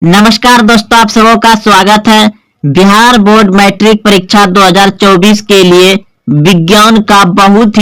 नमस्कार दोस्तों, आप सबों का स्वागत है। बिहार बोर्ड मैट्रिक परीक्षा 2024 के लिए विज्ञान का बहुत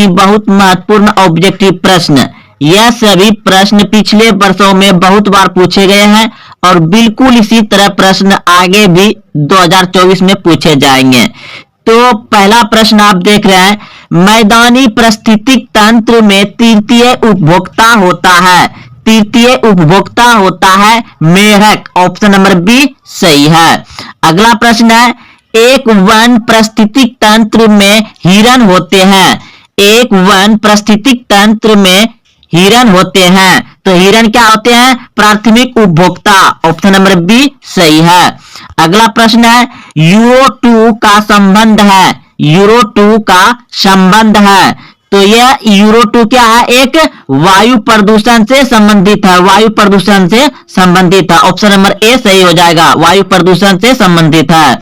महत्वपूर्ण ऑब्जेक्टिव प्रश्न। यह सभी प्रश्न पिछले वर्षों में बहुत बार पूछे गए हैं और बिल्कुल इसी तरह प्रश्न आगे भी 2024 में पूछे जाएंगे। तो पहला प्रश्न आप देख रहे हैं, मैदानी पारिस्थितिक तंत्र में तृतीय उपभोक्ता होता है। तृतीय उपभोक्ता होता है मेढक। ऑप्शन नंबर बी सही है। अगला प्रश्न है, एक वन पारिस्थितिक तंत्र में हिरण होते हैं। एक वन पारिस्थितिक तंत्र में हिरण होते हैं, तो हिरण क्या होते हैं? प्राथमिक उपभोक्ता। ऑप्शन नंबर बी सही है। अगला प्रश्न है, यूरो 2 का संबंध है। यूरो 2 का संबंध है, तो यह यूरो 2 क्या है? एक वायु प्रदूषण से संबंधित है। वायु प्रदूषण से संबंधित है। ऑप्शन नंबर ए सही हो जाएगा, वायु प्रदूषण से संबंधित है।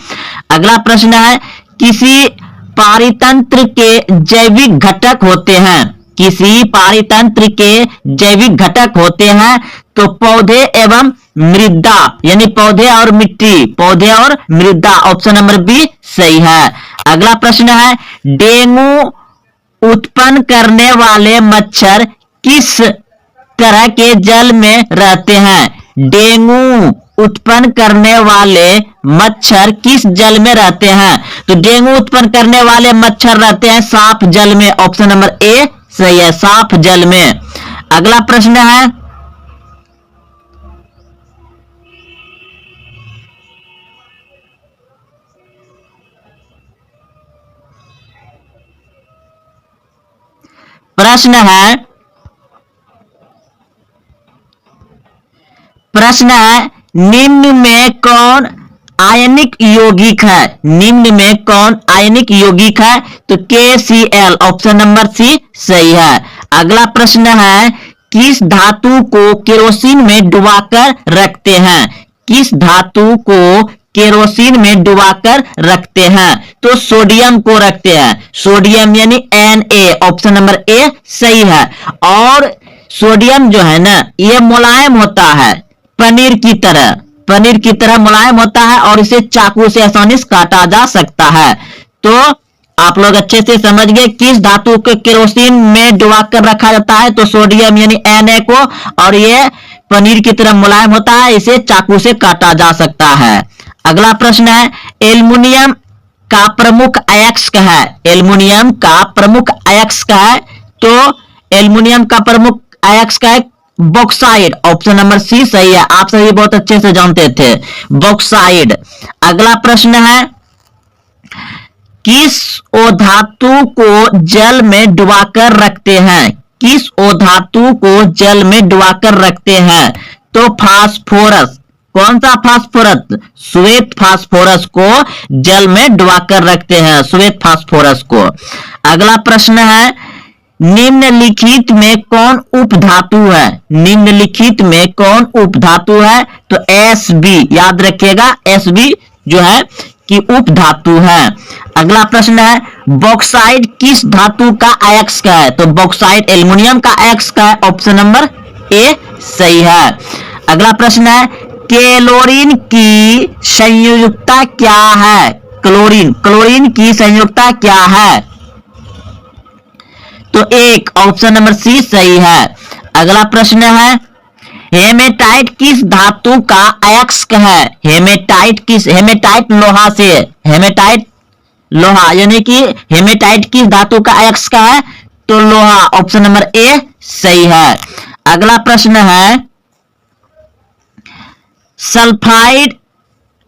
अगला प्रश्न है, किसी पारितंत्र के जैविक घटक होते हैं। किसी पारितंत्र के जैविक घटक होते हैं, तो पौधे एवं मृदा, यानी पौधे और मिट्टी, पौधे और मृदा। ऑप्शन नंबर बी सही है। अगला प्रश्न है, डेंगू उत्पन्न करने वाले मच्छर किस तरह के जल में रहते हैं? डेंगू उत्पन्न करने वाले मच्छर किस जल में रहते हैं? तो डेंगू उत्पन्न करने वाले मच्छर रहते हैं साफ जल में। ऑप्शन नंबर ए सही है, साफ जल में। अगला प्रश्न है, प्रश्न है निम्न में कौन आयनिक यौगिक है? निम्न में कौन आयनिक यौगिक है? तो KCl। ऑप्शन नंबर सी सही है। अगला प्रश्न है, किस धातु को केरोसिन में डुबाकर रखते हैं? किस धातु को केरोसिन में डुबाकर रखते हैं? तो सोडियम को रखते हैं। सोडियम यानी Na। ऑप्शन नंबर ए सही है। और सोडियम जो है ना, ये मुलायम होता है, पनीर की तरह मुलायम होता है और इसे चाकू से आसानी से काटा जा सकता है। तो आप लोग अच्छे से समझ गए किस धातु को केरोसिन में डुबाकर रखा जाता है, तो सोडियम यानी Na को, और ये पनीर की तरह मुलायम होता है, इसे चाकू से काटा जा सकता है। अगला प्रश्न है, एल्युमिनियम का प्रमुख अयस्क है। एल्युमिनियम का प्रमुख अयस्क है, तो एल्युमिनियम का प्रमुख अयस्क है बॉक्साइड। ऑप्शन नंबर सी सही है। आप सभी बहुत अच्छे से जानते थे, बॉक्साइड। अगला प्रश्न है, किस धातु को जल में डुबाकर रखते हैं? किस धातु को जल में डुबाकर रखते हैं? तो फास्फोरस। कौन सा फास्फोरस? श्वेत फास्फोरस को जल में डुबाकर रखते हैं, श्वेत फास्फोरस को। अगला प्रश्न है, निम्नलिखित में कौन उपधातु है? निम्नलिखित में कौन उपधातु है? तो Sb। याद रखिएगा, Sb जो है कि उपधातु है। अगला प्रश्न है, बॉक्साइड किस धातु का अयस्क है? तो बॉक्साइड एल्युमिनियम का अयस्क है। ऑप्शन नंबर ए सही है। अगला प्रश्न है, क्लोरीन की संयुक्ता क्या है? क्लोरीन की संयुक्ता क्या है? तो एक। ऑप्शन नंबर सी सही है। अगला प्रश्न है, हेमेटाइट किस धातु का अयस्क है? हेमेटाइट लोहा से। हेमेटाइट लोहा, यानी कि हेमेटाइट किस धातु का अयस्क है? तो लोहा। ऑप्शन नंबर ए सही है। अगला प्रश्न है, सल्फाइड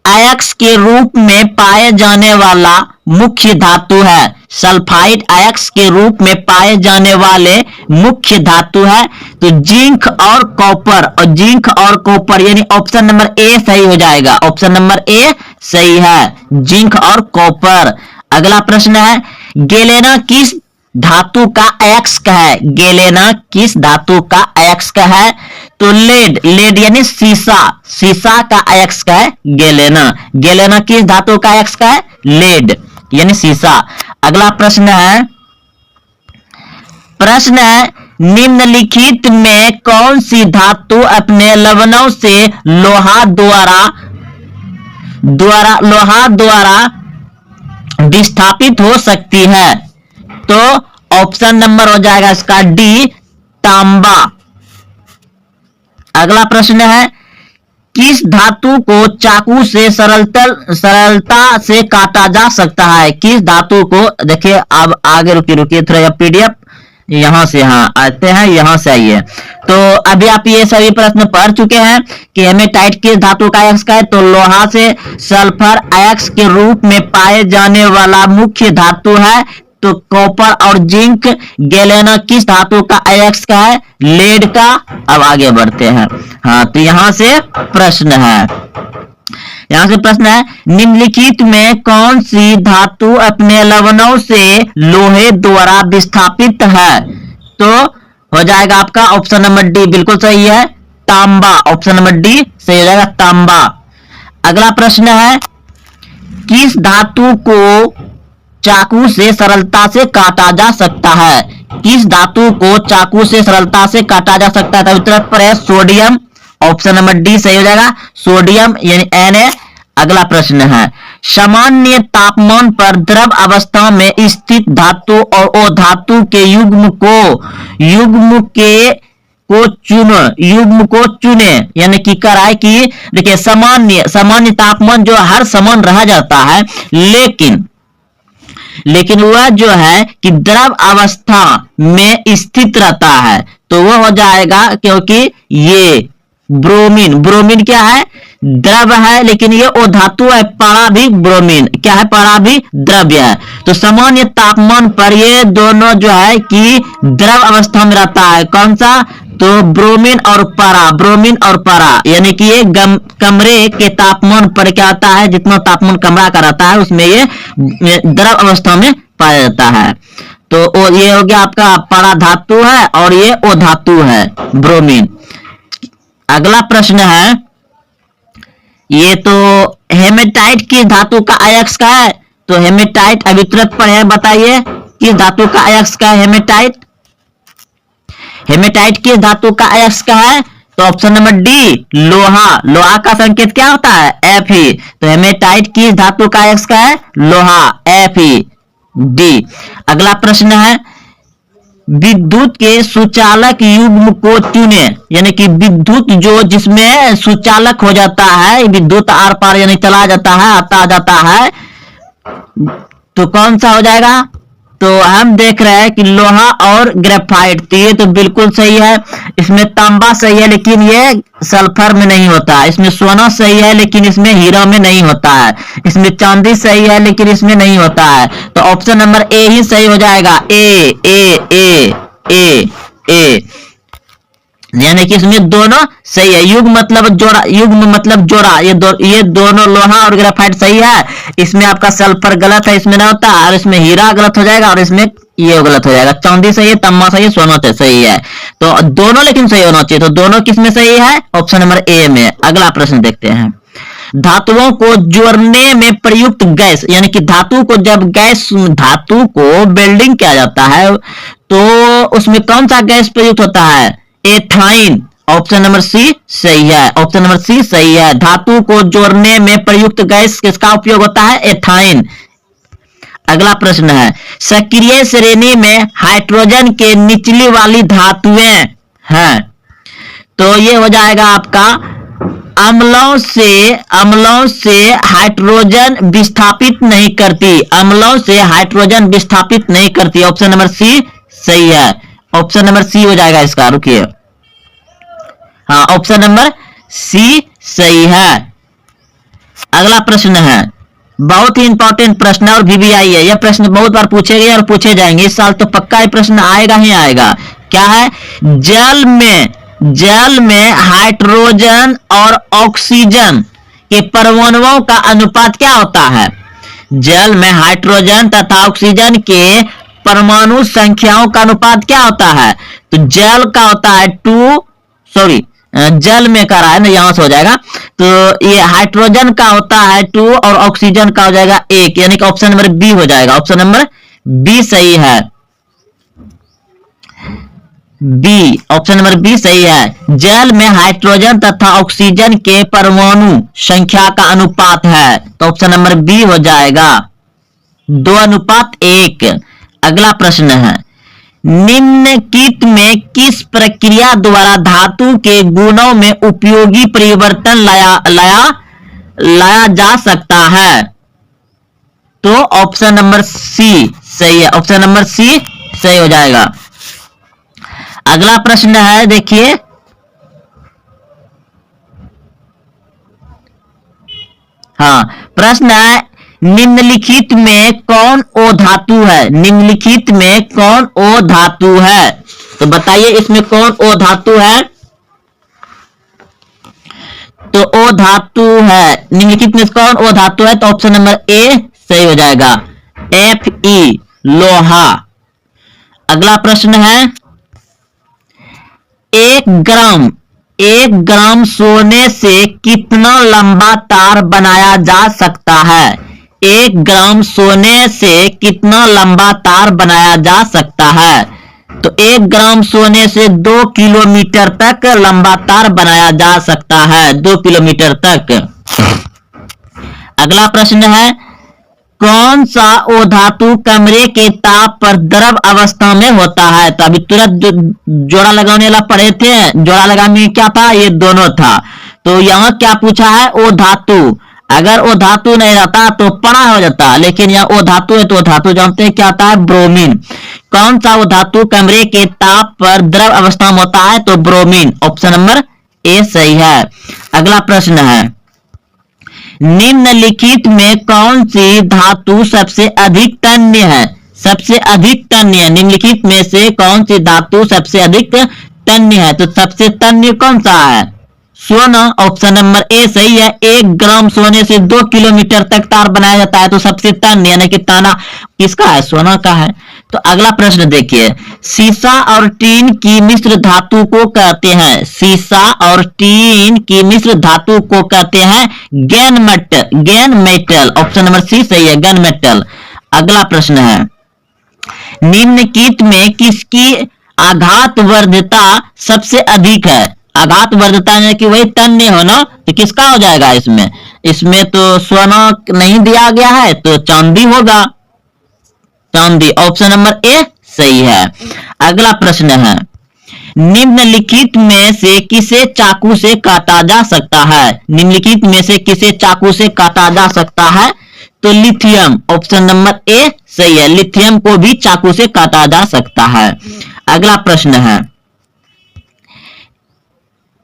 अयस्क के रूप में पाए जाने वाला मुख्य धातु है। सल्फाइड अयस्क के रूप में पाए जाने वाले मुख्य धातु है, तो जिंक और कॉपर। और जिंक और कॉपर यानी ऑप्शन नंबर ए सही हो जाएगा। ऑप्शन नंबर ए सही है, जिंक और कॉपर। अगला प्रश्न है, गैलेना किस धातु का अयस्क है? गैलेना किस धातु का अयस्क है? तो लेड यानी शीशा का अयस्क है गैलेना। गैलेना किस धातु का अयस्क है? लेड यानी शीशा। अगला प्रश्न है, निम्नलिखित में कौन सी धातु अपने लवणों से लोहा द्वारा विस्थापित हो सकती है? तो ऑप्शन नंबर हो जाएगा इसका डी, तांबा। अगला प्रश्न है, किस धातु को चाकू से सरलता से काटा जा सकता है? किस धातु को, देखिए अब आगे रुकिए थोड़ा पीडीएफ यहां से आते हैं, यहां से आइए। तो अभी आप ये सभी प्रश्न पढ़ चुके हैं कि हेमेटाइट किस धातु का अयस्क है? तो लोहा से सल्फर अयस्क के रूप में पाए जाने वाला मुख्य धातु है। तो कॉपर और जिंक। गैलेना किस धातु का अयस्क है? लेड का। अब आगे बढ़ते हैं। तो यहां से प्रश्न है, निम्नलिखित में कौन सी धातु अपने लवणों से लोहे द्वारा विस्थापित है? तो हो जाएगा आपका ऑप्शन नंबर डी, बिल्कुल सही है, तांबा। ऑप्शन नंबर डी सही हो जाएगा, तांबा। अगला प्रश्न है, किस धातु को चाकू से सरलता से काटा जा सकता है? किस धातु को चाकू से सरलता से काटा जा सकता है? तो उत्तर पर है सोडियम। ऑप्शन नंबर डी सही हो जाएगा, सोडियम यानी Na। अगला प्रश्न है, सामान्य तापमान पर द्रव अवस्था में स्थित धातु और अधातु के युग्म को चुने, यानी कि कराए कि देखिए सामान्य तापमान जो हर समान रह जाता है, लेकिन वह जो है कि द्रव अवस्था में स्थित रहता है, तो वह हो जाएगा, क्योंकि ये ब्रोमीन क्या है? द्रव है, लेकिन ये ओ धातु है, पारा भी ब्रोमीन क्या है? पारा भी द्रव्य है। तो सामान्य तापमान पर ये दोनों जो है कि द्रव अवस्था में रहता है। कौन सा? तो ब्रोमीन और पारा, यानी कि ये कमरे के तापमान पर क्या आता है? जितना तापमान कमरा का रहता है उसमें ये द्रव अवस्था में पाया जाता है। तो ये हो गया आपका पारा धातु है और ये ओ धातु है, ब्रोमीन। अगला प्रश्न है, ये तो हेमेटाइट किस धातु का अयस्क है? तो हेमेटाइट अभी तुरंत पढ़े, बताइए किस धातु का अयस्क है हेमेटाइट किस धातु का अयस्क है? तो ऑप्शन नंबर डी, लोहा का संकेत क्या होता है? Fe। तो हेमेटाइट किस धातु का अयस्क है? लोहा, Fe, डी। अगला प्रश्न है, विद्युत के सुचालक युग्म को चुने, यानी कि विद्युत जो जिसमें सुचालक हो जाता है, विद्युत आर पार यानी चला जाता है, आता जाता है, तो कौन सा हो जाएगा? तो हम देख रहे हैं कि लोहा और ग्रेफाइट, तो ये तो बिल्कुल सही है। इसमें तांबा सही है, लेकिन ये सल्फर में नहीं होता है। इसमें सोना सही है, लेकिन इसमें हीरा में नहीं होता है। इसमें चांदी सही है, लेकिन इसमें नहीं होता है। तो ऑप्शन नंबर ए ही सही हो जाएगा, ए, यानी कि इसमें दोनों सही है। युग्म मतलब जोड़ा, ये दोनों लोहा और ग्रेफाइट सही है। इसमें आपका सल्फर गलत है, इसमें ना होता, और इसमें हीरा गलत हो जाएगा, और इसमें ये गलत हो जाएगा। चांदी सही है, तांबा सही है, सोना सही है। तो दोनों लेकिन सही होना चाहिए। तो दोनों किसमें सही है? ऑप्शन नंबर ए में। अगला प्रश्न देखते हैं, धातुओं को जोड़ने में प्रयुक्त गैस, यानी कि धातु को वेल्डिंग किया जाता है, तो उसमें कौन सा गैस प्रयुक्त होता है? एथाइन। ऑप्शन नंबर सी सही है, धातु को जोड़ने में प्रयुक्त गैस किसका उपयोग होता है? एथाइन। अगला प्रश्न है, सक्रिय श्रेणी में हाइड्रोजन के निचली वाली धातुएं हैं, तो ये हो जाएगा आपका अम्लों से हाइड्रोजन विस्थापित नहीं करती, ऑप्शन नंबर सी सही है। ऑप्शन नंबर सी हो जाएगा इसका, रुकिए, ऑप्शन नंबर सी सही है। अगला प्रश्न है, बहुत ही इंपॉर्टेंट प्रश्न और VVI है। यह प्रश्न बहुत बार पूछे गए और पूछे जाएंगे, इस साल तो पक्का ये प्रश्न आएगा ही आएगा। क्या है? जल में हाइड्रोजन और ऑक्सीजन के परमाणुओं का अनुपात क्या होता है? जल में हाइड्रोजन तथा ऑक्सीजन के परमाणु संख्याओं का अनुपात क्या होता है? तो जल का होता है जल में कर रहा है ना, यहां से हो जाएगा। तो ये हाइड्रोजन का होता है 2 और ऑक्सीजन का हो जाएगा 1, यानी कि ऑप्शन नंबर बी हो जाएगा। ऑप्शन नंबर बी सही है। बी, ऑप्शन नंबर बी सही है। जल में हाइड्रोजन तथा ऑक्सीजन के परमाणु संख्या का अनुपात है, तो ऑप्शन नंबर बी हो जाएगा 2:1। अगला प्रश्न है, निम्नलिखित में किस प्रक्रिया द्वारा धातु के गुणों में उपयोगी परिवर्तन लाया जा सकता है? तो ऑप्शन नंबर सी सही है, ऑप्शन नंबर सी सही हो जाएगा। अगला प्रश्न है, देखिए हाँ, प्रश्न है, निम्नलिखित में कौन ओ धातु है? निम्नलिखित में कौन ओ धातु है? तो बताइए इसमें कौन ओ धातु है? तो ओ धातु है, निम्नलिखित में कौन ओ धातु है? तो ऑप्शन नंबर ए सही हो जाएगा, Fe, लोहा। अगला प्रश्न है, 1 ग्राम सोने से कितना लंबा तार बनाया जा सकता है? 1 ग्राम सोने से कितना लंबा तार बनाया जा सकता है? तो 1 ग्राम सोने से 2 किलोमीटर तक लंबा तार बनाया जा सकता है, 2 किलोमीटर तक। अगला प्रश्न है, कौन सा ओ धातु कमरे के ताप पर द्रव अवस्था में होता है? तो अभी तुरंत जोड़ा लगाने वाला पढ़े थे, जोड़ा लगाने में क्या था? ये दोनों था। तो यहाँ क्या पूछा है? ओ धातु। अगर ओ धातु नहीं रहता तो पड़ा हो जाता, लेकिन यहाँ ओ धातु है, तो ओ धातु जानते हैं क्या होता है? ब्रोमीन। कौन सा ओ धातु कमरे के ताप पर द्रव अवस्था में होता है? तो ब्रोमीन, ऑप्शन नंबर ए सही है। अगला प्रश्न है, निम्नलिखित में कौन सी धातु सबसे अधिक तन्य है? सबसे अधिक तन्य है, निम्नलिखित में से कौन सी धातु सबसे अधिक तन्य है? तो सबसे तन्य कौन सा है? सोना, ऑप्शन नंबर ए सही है। 1 ग्राम सोने से 2 किलोमीटर तक तार बनाया जाता है, तो सबसे तन्य यानी कि ताना किसका है? सोना का है। तो अगला प्रश्न देखिए, सीसा और टीन की मिश्र धातु को कहते हैं? सीसा और टीन की मिश्र धातु को कहते हैं gun metal, option number C सही है, गन मेटल। अगला प्रश्न है, निम्नलिखित में किसकी आघात वर्धता सबसे अधिक है? आघात वर्धता है कि वही तन्य हो ना, तो किसका हो जाएगा इसमें? इसमें तो सोना नहीं दिया गया है, तो चांदी होगा, चांदी, ऑप्शन नंबर ए सही है। अगला प्रश्न है, निम्नलिखित में से किसे चाकू से काटा जा सकता है? निम्नलिखित में से किसे चाकू से काटा जा सकता है? तो लिथियम, ऑप्शन नंबर ए सही है, लिथियम को भी चाकू से काटा जा सकता है। अगला प्रश्न है,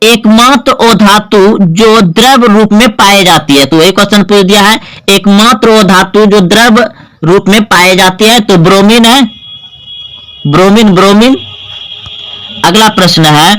एकमात्र ओ धातु जो द्रव रूप में पाई जाती है? तो एक क्वेश्चन पूछ दिया है, एकमात्र ओ धातु जो द्रव रूप में पाई जाती है, तो ब्रोमीन है, ब्रोमीन। अगला प्रश्न है,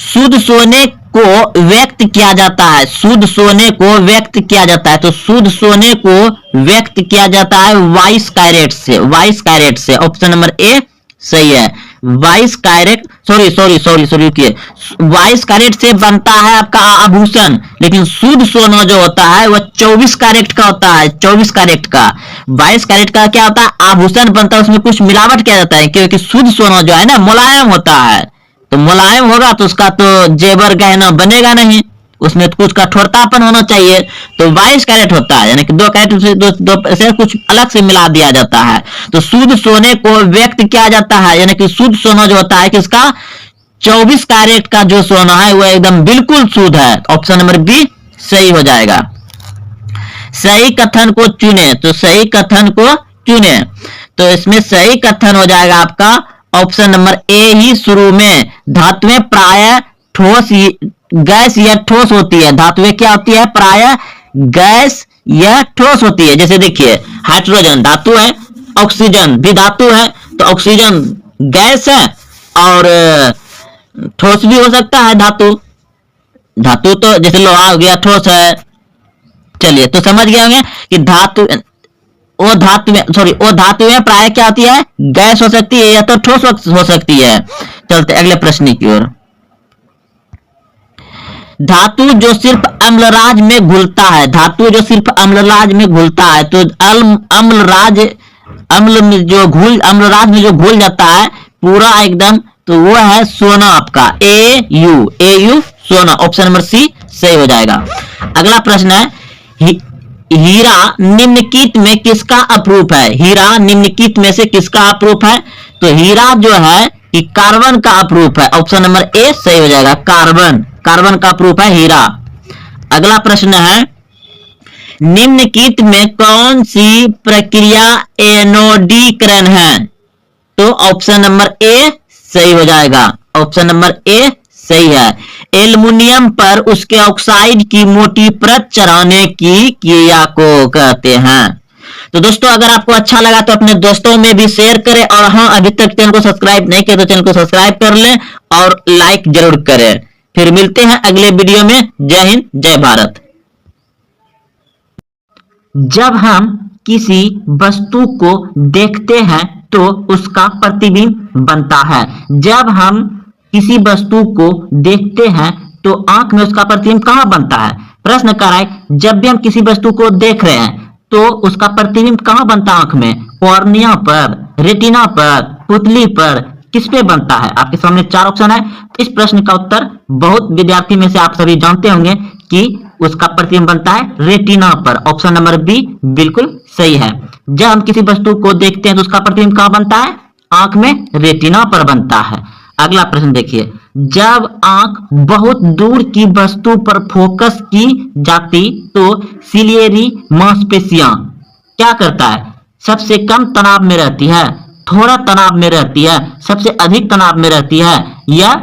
शुद्ध सोने को व्यक्त किया जाता है? शुद्ध सोने को व्यक्त किया जाता है, तो शुद्ध सोने को व्यक्त किया जाता है 22 कैरेट से, 22 कैरेट से, ऑप्शन नंबर ए सही है। 22 कैरेट, सॉरी रुकिए, 22 कैरेट से बनता है आपका आभूषण, लेकिन शुद्ध सोना जो होता है वह 24 कैरेट का होता है, 24 कैरेट का। 22 कैरेट का क्या होता है? आभूषण बनता है, उसमें कुछ मिलावट किया जाता है, क्योंकि शुद्ध सोना जो है ना मुलायम होता है, तो मुलायम होगा तो उसका तो जेवर गहना बनेगा नहीं, उसमें तो कुछ कठोरतापन होना चाहिए। तो 22 कैरेट होता है, यानी कि 2 कैरेट से दो से कुछ अलग से मिला दिया जाता है। तो शुद्ध सोने को व्यक्त किया जाता है, यानी कि शुद्ध सोना जो होता है किसका? 24 कैरेट का जो सोना है वह एकदम बिल्कुल शुद्ध है, ऑप्शन नंबर बी सही हो जाएगा। सही कथन को चुने, तो सही कथन को चुने, तो इसमें सही कथन हो जाएगा आपका ऑप्शन नंबर ए ही शुरू में। धातुएं प्राय ठोस गैस या ठोस होती है। धातुएं क्या होती है? प्राय गैस या ठोस होती है। जैसे देखिए, हाइड्रोजन धातु है, ऑक्सीजन भी धातु है, तो ऑक्सीजन गैस है और ठोस भी हो सकता है धातु। धातु तो जैसे लोहा हो गया, ठोस है। चलिए, तो समझ गए होंगे कि धातु ओ धातु में प्राय क्या होती है? गैस हो सकती है या तो ठोस हो सकती है। चलते अगले प्रश्न की ओर। धातु जो सिर्फ अम्लराज में घुलता है, धातु जो सिर्फ अम्लराज में घुलता है, तो अम्लराज में जो घुल जाता है पूरा एकदम, तो वो है सोना आपका AU सोना। ऑप्शन नंबर सी सही हो जाएगा। अगला प्रश्न है हीरा निम्नलिखित में किसका अप्रूप है? हीरा निम्नलिखित में से किसका अप्रूप है? तो हीरा जो है कि कार्बन का अप्रूप है। ऑप्शन नंबर ए सही हो जाएगा। कार्बन का अप्रूप है हीरा। अगला प्रश्न है निम्नलिखित में कौन सी प्रक्रिया एनोडीकरण है? तो ऑप्शन नंबर ए सही हो जाएगा। ऑप्शन नंबर ए सही है। एल्युमिनियम पर उसके ऑक्साइड की मोटी परत चढ़ाने की क्रिया को कहते हैं। तो दोस्तों अगर आपको अच्छा लगा तो अपने दोस्तों में भी शेयर करें, और हाँ अभी तक चैनल को सब्सक्राइब नहीं किया तो चैनल को सब्सक्राइब कर लें और लाइक जरूर करें। फिर मिलते हैं अगले वीडियो में। जय हिंद, जय भारत। जब हम किसी वस्तु को देखते हैं तो उसका प्रतिबिंब बनता है। जब हम किसी वस्तु को देखते हैं तो आंख में उसका प्रतिबिंब कहां बनता है? प्रश्न कर रहा है जब भी हम किसी वस्तु को देख रहे हैं तो उसका प्रतिबिंब कहां बनता है? आंख में, कॉर्निया पर, रेटिना पर, पुतली पर, किस पे बनता है? आपके सामने 4 ऑप्शन है। इस प्रश्न का उत्तर बहुत विद्यार्थी में से आप सभी जानते होंगे कि उसका प्रतिबिंब बनता है रेटिना पर। ऑप्शन नंबर बी बिल्कुल सही है। जब हम किसी वस्तु को देखते हैं तो उसका प्रतिबिंब कहां बनता है? आंख में, रेटिना पर बनता है। अगला प्रश्न देखिए, जब आंख बहुत दूर की वस्तु पर फोकस की जाती तो सिलियरी मांसपेशियां क्या करता है? सबसे कम तनाव में रहती है, थोड़ा तनाव में रहती है, सबसे अधिक तनाव में रहती है, या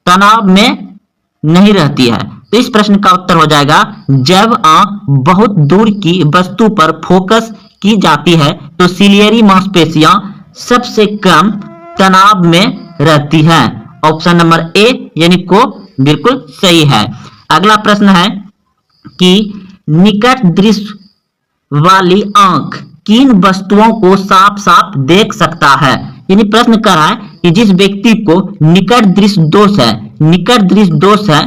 तनाव में नहीं रहती है? तो इस प्रश्न का उत्तर हो जाएगा जब आंख बहुत दूर की वस्तु पर फोकस की जाती है तो सिलियरी मांसपेशियां सबसे कम तनाव में रहती है। ऑप्शन नंबर ए यानी को बिल्कुल सही है। अगला प्रश्न है कि निकट दृश्य वाली आंख किन वस्तुओं को साफ साफ देख सकता है? यानी प्रश्न कर रहा है कि जिस व्यक्ति को निकट दृष्टि दोष है, निकट दृष्टि दोष है,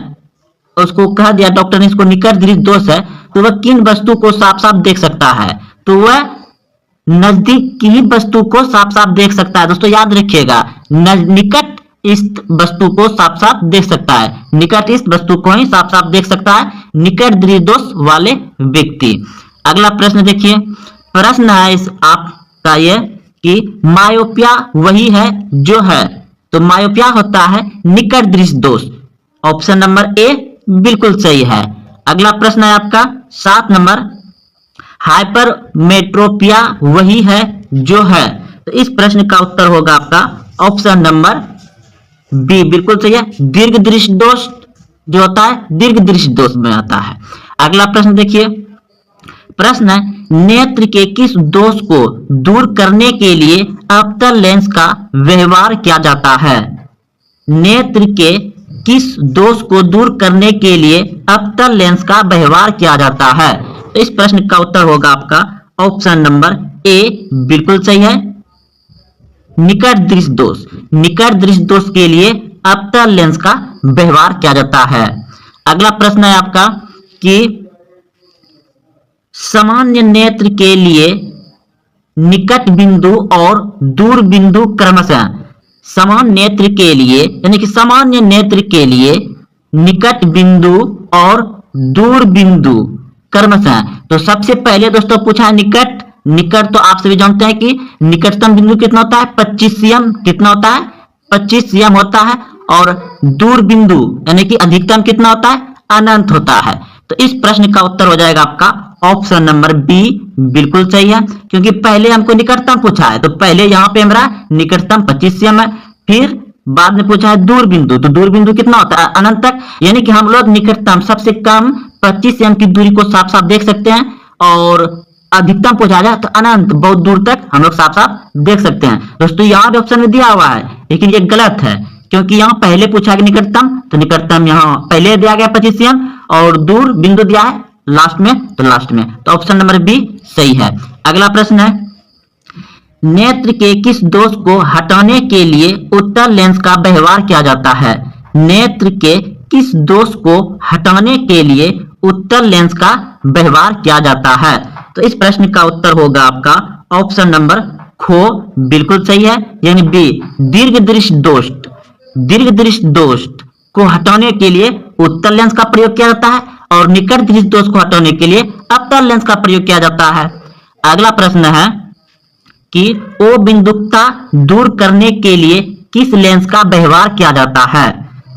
उसको कह दिया डॉक्टर ने इसको निकट दृष्टि दोष है, तो वह किन वस्तु को साफ साफ देख सकता है? तो वह नजदीक की वस्तु को साफ साफ देख सकता है। दोस्तों याद रखिएगा, निकट इस वस्तु को साफ साफ देख सकता है, निकट इस वस्तु को ही साफ साफ देख सकता है निकट दृष्टि दोष वाले व्यक्ति। अगला प्रश्न देखिए, प्रश्न है इस आपका ये कि मायोपिया वही है जो है? तो मायोपिया होता है निकट दृष्टि दोष। ऑप्शन नंबर ए बिल्कुल सही है। अगला प्रश्न है आपका 7 नंबर, हाइपरमेट्रोपिया वही है जो है? तो इस प्रश्न का उत्तर होगा आपका ऑप्शन नंबर बी बिल्कुल सही है। दीर्घ दृष्टि दोष जो होता है दीर्घ दृष्टि दोष में आता है। अगला प्रश्न देखिए, प्रश्न है नेत्र के किस दोष को दूर करने के लिए अवतल लेंस का व्यवहार किया जाता है? नेत्र के किस दोष को दूर करने के लिए अवतल लेंस का व्यवहार किया जाता है? तो इस प्रश्न का उत्तर होगा आपका ऑप्शन नंबर ए बिल्कुल सही है, निकट दृष्टि दोष। निकट दृष्टि दोष के लिए अवतल लेंस का व्यवहार किया जाता है। अगला प्रश्न है आपका कि सामान्य नेत्र के लिए निकट बिंदु और दूर बिंदु क्रमशः, सामान्य नेत्र के लिए यानी कि सामान्य नेत्र के लिए निकट बिंदु और दूर बिंदु क्रमशः। तो सबसे पहले दोस्तों पूछा है निकट तो आप सभी जानते हैं कि निकटतम बिंदु कितना होता है? 25 cm। कितना होता है? 25 cm होता है। और दूर बिंदु यानी कि अधिकतम कितना होता है? अनंत होता है। तो इस प्रश्न का उत्तर हो जाएगा आपका ऑप्शन नंबर बी बिल्कुल सही है, क्योंकि पहले हमको निकटतम पूछा है तो पहले यहाँ पे हमारा निकटतम 25 cm है, फिर बाद में पूछा है दूर बिंदु, तो दूर बिंदु कितना होता है? अनंत तक। यानी कि हम लोग निकटतम सबसे कम 25 cm की दूरी को साफ साफ देख सकते हैं, और अधिकतम पूछा जाए तो अनंत बहुत दूर तक हम लोग साफ साफ देख सकते हैं। दोस्तों यहाँ भी ऑप्शन में दिया हुआ है, लेकिन ये गलत है, क्योंकि यहाँ पहले पूछा गया निकटतम, तो निकटतम यहाँ पहले दिया गया 25 cm, और दूर बिंदु दिया है लास्ट में, तो लास्ट में। तो ऑप्शन नंबर बी सही है। अगला प्रश्न है नेत्र के किस दोष को हटाने के लिए उत्तल लेंस का व्यवहार किया जाता है? नेत्र के किस दोष को हटाने के लिए उत्तल लेंस का व्यवहार किया जाता है? तो इस प्रश्न का उत्तर होगा आपका ऑप्शन नंबर खो बिल्कुल सही है, यानी बी दीर्घ दृष्टि दोष। दीर्घ दृष्टि दोष को हटाने के लिए उत्तल लेंस का प्रयोग किया जाता है और निकट दृष्टि दोष को हटाने के लिए अवतल लेंस का प्रयोग किया जाता है। अगला प्रश्न है कि ओ बिंदुकता दूर करने के लिए किस लेंस का व्यवहार किया जाता है?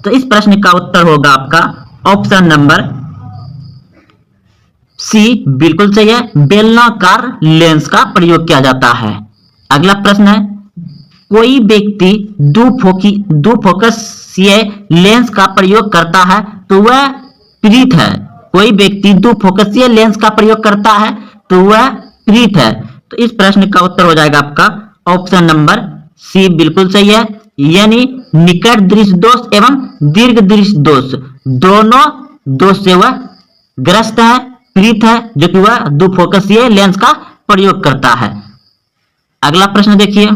तो इस प्रश्न का उत्तर होगा आपका ऑप्शन नंबर सी, बिल्कुल सही है, बेलनाकार लेंस का प्रयोग किया जाता है। अगला प्रश्न है कोई व्यक्ति दुफोकसीय लेंस का प्रयोग करता है तो वह पीड़ित है। कोई व्यक्ति दुफोकसीय लेंस का प्रयोग करता है तो वह पीड़ित है। तो इस प्रश्न का उत्तर हो जाएगा आपका ऑप्शन नंबर सी, बिल्कुल सही है, यानी निकट दृष्टि दोष एवं दीर्घ दृष्टि दोष दोनों दोष से वह ग्रस्त है, पीड़ित है, जो कि वह दुफोकसीय लेंस का प्रयोग करता है। अगला प्रश्न देखिए,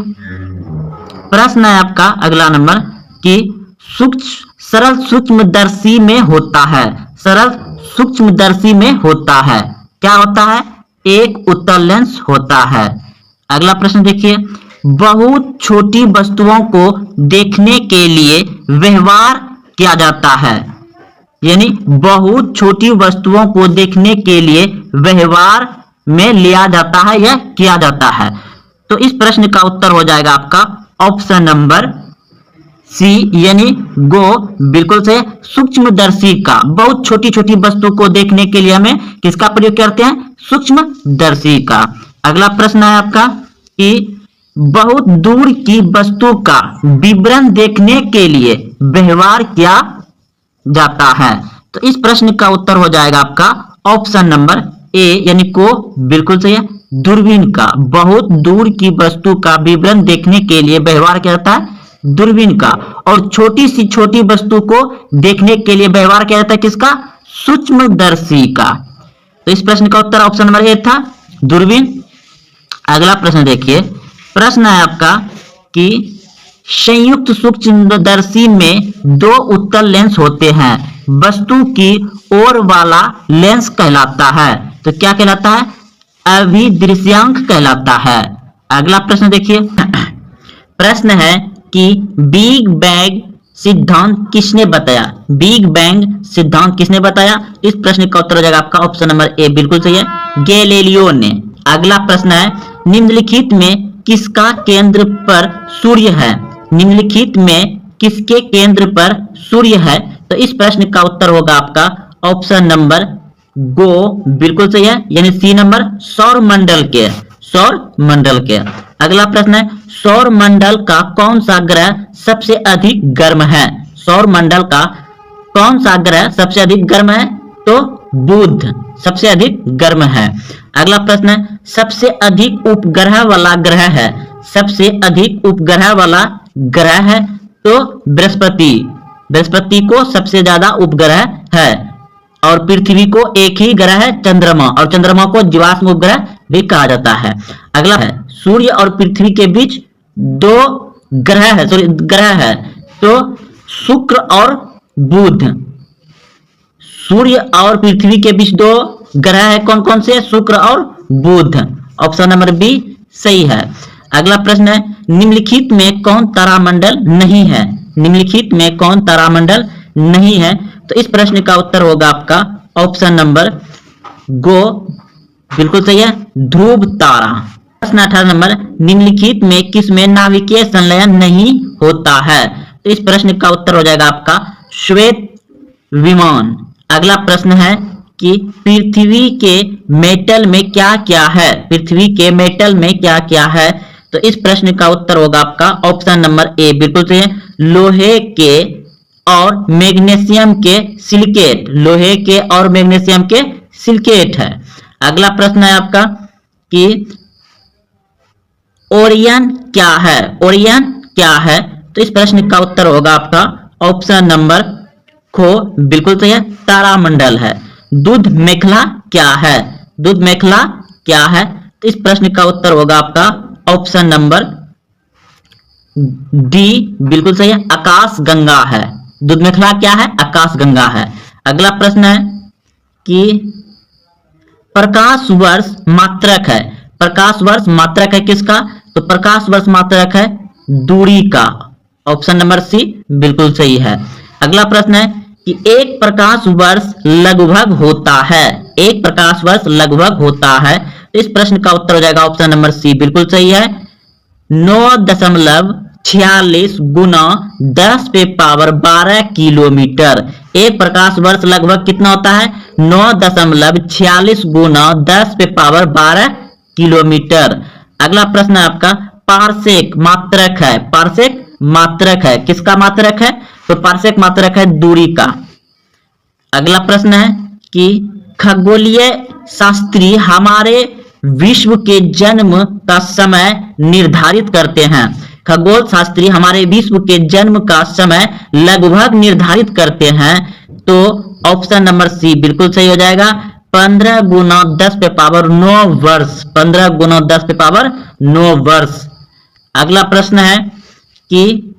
प्रश्न है आपका अगला नंबर कि सरल सूक्ष्मदर्शी में होता है। सरल सूक्ष्मदर्शी में होता है, क्या होता है? एक उत्तल लेंस होता है। अगला प्रश्न देखिए, बहुत छोटी वस्तुओं को देखने के लिए व्यवहार किया जाता है, यानी बहुत छोटी वस्तुओं को देखने के लिए व्यवहार में लिया जाता है या किया जाता है। तो इस प्रश्न का उत्तर हो जाएगा आपका ऑप्शन नंबर सी, यानी गो, बिल्कुल से सूक्ष्मदर्शी का। बहुत छोटी छोटी वस्तु को देखने के लिए हमें किसका प्रयोग करते हैं? सूक्ष्मदर्शी का। अगला प्रश्न है आपका कि बहुत दूर की वस्तु का विवरण देखने के लिए व्यवहार किया जाता है। तो इस प्रश्न का उत्तर हो जाएगा आपका ऑप्शन नंबर ए, यानी को, बिल्कुल सही है, दूरबीन का। बहुत दूर की वस्तु का विवरण देखने के लिए व्यवहार किया जाता है दूरबीन का, और छोटी सी छोटी वस्तु को देखने के लिए व्यवहार किया जाता है किसका? सूक्ष्मदर्शी का। तो इस प्रश्न का उत्तर ऑप्शन नंबर ए था, दूरबीन। अगला प्रश्न देखिए, प्रश्न है आपका कि संयुक्त सूक्ष्मदर्शी में दो उत्तल लेंस होते हैं, वस्तु की ओर वाला लेंस कहलाता है। तो क्या कहलाता है? अभिदृश्यांक कहलाता है। अगला प्रश्न देखिए, प्रश्न है कि बिग बैंग सिद्धांत किसने बताया? बिग बैंग सिद्धांत किसने बताया? इस प्रश्न का उत्तर हो जाएगा आपका ऑप्शन नंबर ए, बिल्कुल सही है, गैलीलियो ने। अगला प्रश्न है निम्नलिखित में किसका केंद्र पर सूर्य है? निम्नलिखित में किसके केंद्र पर सूर्य है? तो इस प्रश्न का उत्तर होगा आपका ऑप्शन नंबर गो, बिल्कुल सही है, यानी सी नंबर, सौर मंडल के। सौर मंडल के। अगला प्रश्न है सौर मंडल का कौन सा ग्रह सबसे अधिक गर्म है? सौर मंडल का कौन सा ग्रह सबसे अधिक गर्म है? तो बुध सबसे अधिक गर्म है। अगला प्रश्न है सबसे अधिक उपग्रह वाला ग्रह है? सबसे अधिक उपग्रह वाला ग्रह है तो बृहस्पति। बृहस्पति को सबसे ज्यादा उपग्रह है, और पृथ्वी को एक ही ग्रह है चंद्रमा, और चंद्रमा को जीवाश्म उपग्रह भी कहा जाता है। अगला है सूर्य और पृथ्वी के बीच दो ग्रह है, ग्रह है तो शुक्र और बुध। सूर्य और पृथ्वी के बीच दो ग्रह है, कौन कौन से? शुक्र और बुध। ऑप्शन नंबर बी सही है। अगला प्रश्न है निम्नलिखित में कौन तारामंडल नहीं है? निम्नलिखित में कौन तारामंडल नहीं है? तो इस प्रश्न का उत्तर होगा आपका ऑप्शन नंबर गो, बिल्कुल सही है, ध्रुव तारा। प्रश्न 18 नंबर निम्नलिखित में किसमें नाभिकीय संलयन नहीं होता है? तो इस प्रश्न का उत्तर हो जाएगा आपका श्वेत विमान। अगला प्रश्न है कि पृथ्वी के मेटल में क्या क्या है? पृथ्वी के मेटल में क्या क्या है? तो इस प्रश्न का उत्तर होगा आपका ऑप्शन नंबर ए, बिल्कुल सही है, लोहे के और मैग्नीशियम के सिलिकेट। लोहे के और मैग्नीशियम के सिलिकेट है। अगला प्रश्न है आपका कि ओरियन क्या है? ओरियन क्या है? तो इस प्रश्न का उत्तर होगा आपका ऑप्शन नंबर खो, बिल्कुल सही है, तारामंडल है। दूध मेखला क्या है? दूध मेखला क्या है? तो इस प्रश्न का उत्तर होगा आपका ऑप्शन नंबर डी, बिल्कुल सही है, आकाश गंगा है। दूध मेखला क्या है? आकाश गंगा है। अगला प्रश्न है कि प्रकाश वर्ष मात्रक है। प्रकाश वर्ष मात्रक है किसका? तो प्रकाश वर्ष मात्रक है दूरी का, ऑप्शन नंबर सी बिल्कुल सही है। अगला प्रश्न है कि एक प्रकाश वर्ष लगभग होता है, एक प्रकाश वर्ष लगभग होता है, तो इस प्रश्न का उत्तर हो जाएगा ऑप्शन नंबर सी बिल्कुल सही है। 9.46 गुना 10 पे पावर 12 किलोमीटर। एक प्रकाश वर्ष लगभग कितना होता है? 9.46 गुना 10 पे पावर 12 किलोमीटर। अगला प्रश्न है आपका पारसेक मात्रक है, पारसेक मात्रक है, किसका मात्रक है? तो पारसेक मात्रक है दूरी का। अगला प्रश्न है कि खगोलीय शास्त्री हमारे विश्व के जन्म का समय निर्धारित करते हैं। खगोल शास्त्री हमारे विश्व के जन्म का समय लगभग निर्धारित करते हैं, तो ऑप्शन नंबर सी बिल्कुल सही हो जाएगा। 15 गुना 10 पे पावर 9 वर्ष, 15 गुना 10 पे पावर 9 वर्ष। अगला प्रश्न है कि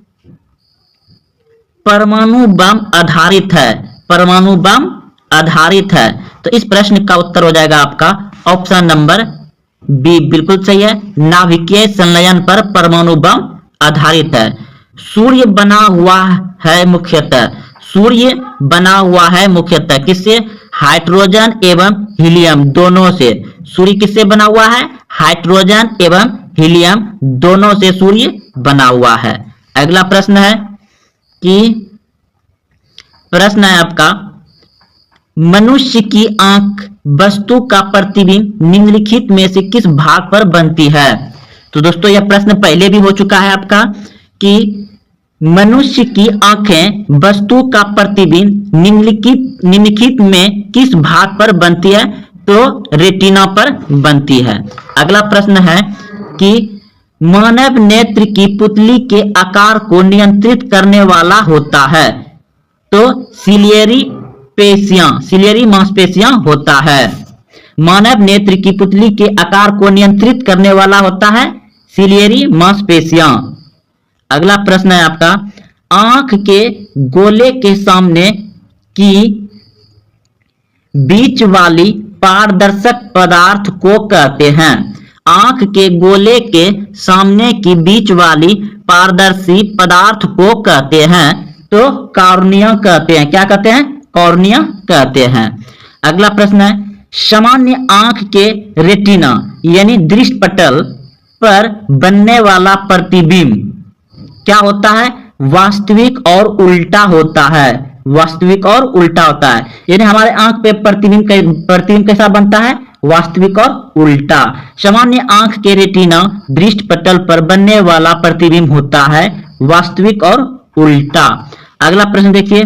परमाणु बम आधारित है, परमाणु बम आधारित है, तो इस प्रश्न का उत्तर हो जाएगा आपका ऑप्शन नंबर बी बिल्कुल सही है। नाभिकीय संलयन पर परमाणु बम आधारित है। सूर्य बना हुआ है मुख्यतः, सूर्य बना हुआ है मुख्यतः किससे? हाइड्रोजन एवं हीलियम दोनों से। सूर्य किससे बना हुआ है? हाइड्रोजन एवं हीलियम दोनों से सूर्य बना हुआ है। अगला प्रश्न है कि प्रश्न है आपका मनुष्य की आंख वस्तु का प्रतिबिंब निम्नलिखित में से किस भाग पर बनती है? तो दोस्तों यह प्रश्न पहले भी हो चुका है आपका कि मनुष्य की आंखें वस्तु का प्रतिबिंब निम्नलिखित में किस भाग पर बनती है? तो रेटिना पर बनती है। अगला प्रश्न है कि मानव नेत्र की पुतली के आकार को नियंत्रित करने वाला होता है, तो सिलियरी पेशियां, सिलियरी मांसपेशियां होता है। मानव नेत्र की पुतली के आकार को नियंत्रित करने वाला होता है सिलियरी मांसपेशियां। अगला प्रश्न है आपका आंख के गोले के सामने की बीच वाली पारदर्शक पदार्थ को कहते हैं। आंख के गोले के सामने की बीच वाली पारदर्शी पदार्थ को कहते हैं, तो कॉर्निया कहते हैं। क्या कहते हैं? कॉर्निया कहते हैं। अगला प्रश्न है सामान्य आंख के रेटिना यानी दृष्टि पटल पर बनने वाला प्रतिबिंब क्या होता है? वास्तविक और उल्टा होता है, वास्तविक और उल्टा होता है। यानी हमारे आंख पे प्रतिबिंब कैसा बनता है? वास्तविक और उल्टा। सामान्य आंख के रेटिना दृष्टि पटल पर बनने वाला प्रतिबिंब होता है वास्तविक और उल्टा। अगला प्रश्न देखिए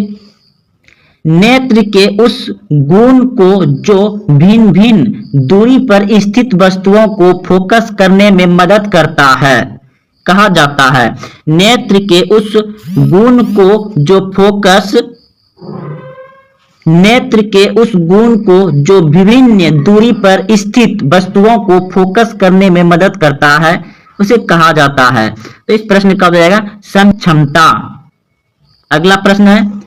नेत्र के उस गुण को जो भिन्न भिन्न दूरी पर स्थित वस्तुओं को फोकस करने में मदद करता है कहा जाता है। नेत्र के उस गुण को जो नेत्र के उस गुण को जो विभिन्न दूरी पर स्थित वस्तुओं को फोकस करने में मदद करता है उसे कहा जाता है। तो इस प्रश्न का हो जाएगा समक्षमता। अगला प्रश्न है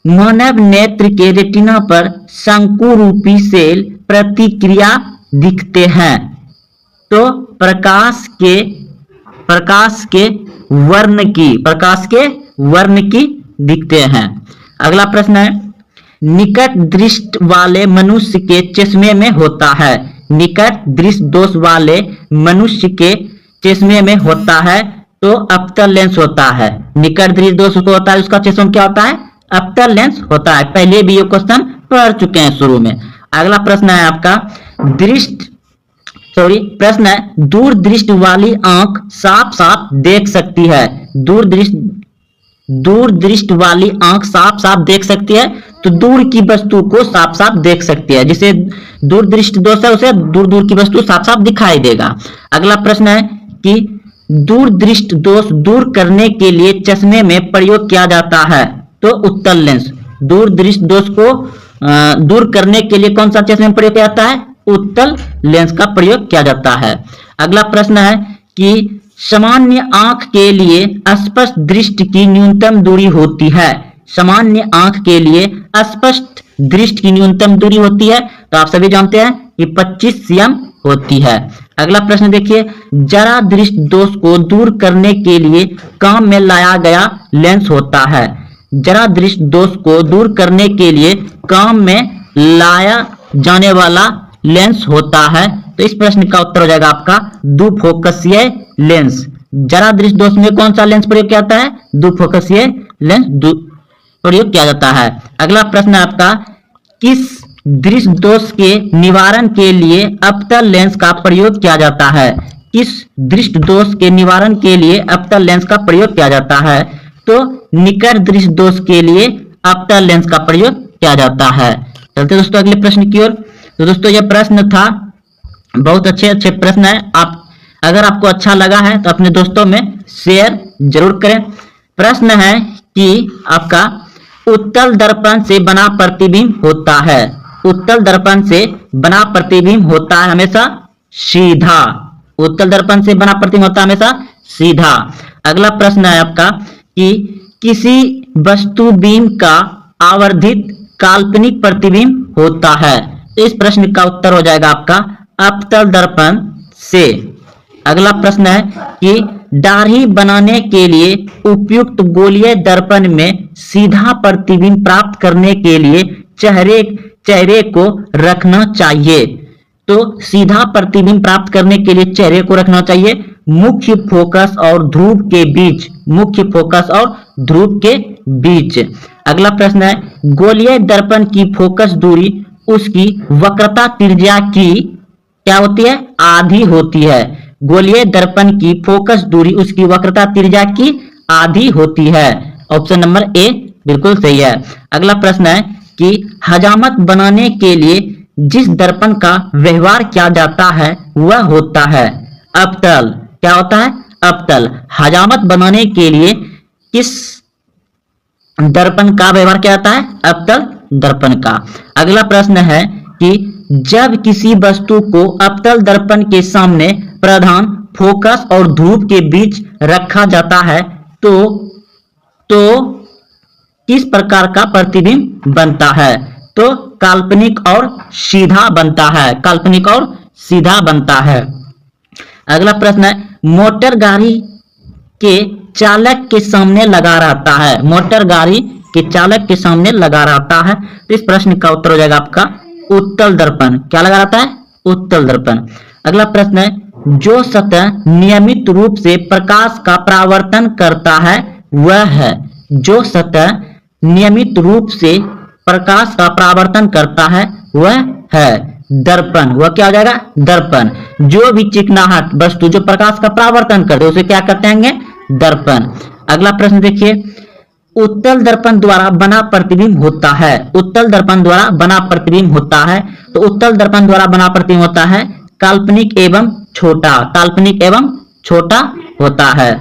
मानव नेत्र के रेटिना पर शंकुरूपी सेल प्रतिक्रिया दिखते हैं, तो प्रकाश के वर्ण की दिखते हैं। अगला प्रश्न है निकट दृष्टि वाले मनुष्य के चश्मे में होता है। निकट दृष्टि दोष वाले मनुष्य के चश्मे में होता है, तो अप्तर लेंस होता है। निकट दृष्टि दोष को होता है, उसका चश्मा क्या होता है? अप्तर लेंस होता है। पहले भी ये क्वेश्चन पढ़ चुके हैं शुरू में। अगला प्रश्न है आपका प्रश्न है दूर दृष्टि वाली आंख साफ साफ देख सकती है। दूर दृष्टि वाली आंख साफ साफ देख सकती है, तो दूर की वस्तु को साफ साफ देख सकती है। जिसे दूर दृष्टि दोष है उसे दूर दूर की वस्तु साफ साफ दिखाई देगा। अगला प्रश्न है कि दूर दृष्टि दोष दूर करने के लिए चश्मे में प्रयोग किया जाता है, तो उत्तल लेंस। दूर दृष्टि दोष को दूर करने के लिए कौन सा चश्मे में प्रयोग किया जाता है? उत्तल लेंस का प्रयोग किया जाता है। अगला प्रश्न है कि सामान्य आंख के लिए स्पष्ट दृष्टि की न्यूनतम दूरी होती है। सामान्य आंख के लिए स्पष्ट दृष्टि की न्यूनतम दूरी होती है, तो आप सभी जानते हैं कि 25 cm होती है। अगला प्रश्न देखिए, जरा दृष्टि दोष को दूर करने के लिए काम में लाया गया लेंस होता है। जरा दृष्टि दोष को दूर करने के लिए काम में लाया जाने वाला लेंस होता है। तो इस प्रश्न का उत्तर हो जाएगा आपका दुफोकसीय लेंस। जरा दृष्टि दोष में कौन सा लेंस प्रयोग किया जाता है? दुफोकसीय लेंस प्रयोग किया जाता है। अगला प्रश्न है आपका, किस दृष्टि दोष के निवारण के लिए अवतल लेंस का प्रयोग किया जाता है? किस दृष्टि दोष के निवारण के लिए अवतल लेंस का प्रयोग किया जाता है? तो निकट दृष्टि दोष के लिए अवतल लेंस का प्रयोग किया जाता है। चलते दोस्तों अगले प्रश्न की ओर। तो दोस्तों यह प्रश्न था, बहुत अच्छे प्रश्न है। आप अगर आपको अच्छा लगा है तो अपने दोस्तों में शेयर जरूर करें। प्रश्न है कि आपका उत्तल दर्पण से बना प्रतिबिंब होता है। उत्तल दर्पण से बना प्रतिबिंब होता है हमेशा सीधा। उत्तल दर्पण से बना प्रतिबिंब होता है हमेशा सीधा। अगला प्रश्न है आपका कि किसी वस्तु बीम का आवर्धित काल्पनिक प्रतिबिंब होता है। तो इस प्रश्न का उत्तर हो जाएगा आपका अवतल दर्पण से। अगला प्रश्न है कि दाढ़ी बनाने के लिए उपयुक्त गोलीय दर्पण में सीधा प्रतिबिंब प्राप्त करने के लिए चेहरे को रखना चाहिए। तो सीधा प्रतिबिंब प्राप्त करने के लिए चेहरे को रखना चाहिए मुख्य फोकस और ध्रुव के बीच। मुख्य फोकस और ध्रुव के बीच। अगला प्रश्न है, गोलीय दर्पण की फोकस दूरी उसकी वक्रता त्रिज्या की क्या होती है? आधी होती है। गोलीय दर्पण की फोकस दूरी उसकी वक्रता त्रिज्या की आधी होती है। ऑप्शन नंबर ए बिल्कुल सही है। अगला प्रश्न है कि हजामत बनाने के लिए जिस दर्पण का व्यवहार किया जाता है वह होता है अवतल। क्या होता है? अवतल। हजामत बनाने के लिए किस दर्पण का व्यवहार किया जाता है? अवतल दर्पण का। अगला प्रश्न है कि जब किसी वस्तु को अवतल दर्पण के सामने प्रधान फोकस और ध्रुव के बीच रखा जाता है तो किस प्रकार का प्रतिबिंब बनता है? तो काल्पनिक और सीधा बनता है। काल्पनिक और सीधा बनता है। अगला प्रश्न है, मोटर गाड़ी के चालक के सामने लगा रहता है। मोटर गाड़ी के चालक के सामने लगा रहता है। तो इस प्रश्न का उत्तर हो जाएगा आपका उत्तल दर्पण। क्या लगा रहता है? उत्तल दर्पण। अगला प्रश्न है, जो सतह नियमित रूप से प्रकाश का परावर्तन करता है वह है। जो सतह नियमित रूप से प्रकाश का परावर्तन करता है वह है दर्पण। वह क्या हो जाएगा? दर्पण। जो भी चिकनाहट वस्तु जो प्रकाश का परावर्तन करते हैं उसे क्या कहते हैं? दर्पण। अगला प्रश्न देखिए, उत्तल दर्पण द्वारा बना प्रतिबिंब होता है। उत्तल दर्पण द्वारा बना प्रतिबिंब होता है। तो उत्तल दर्पण द्वारा बना प्रतिबिंब होता है काल्पनिक एवं छोटा। काल्पनिक एवं छोटा होता है।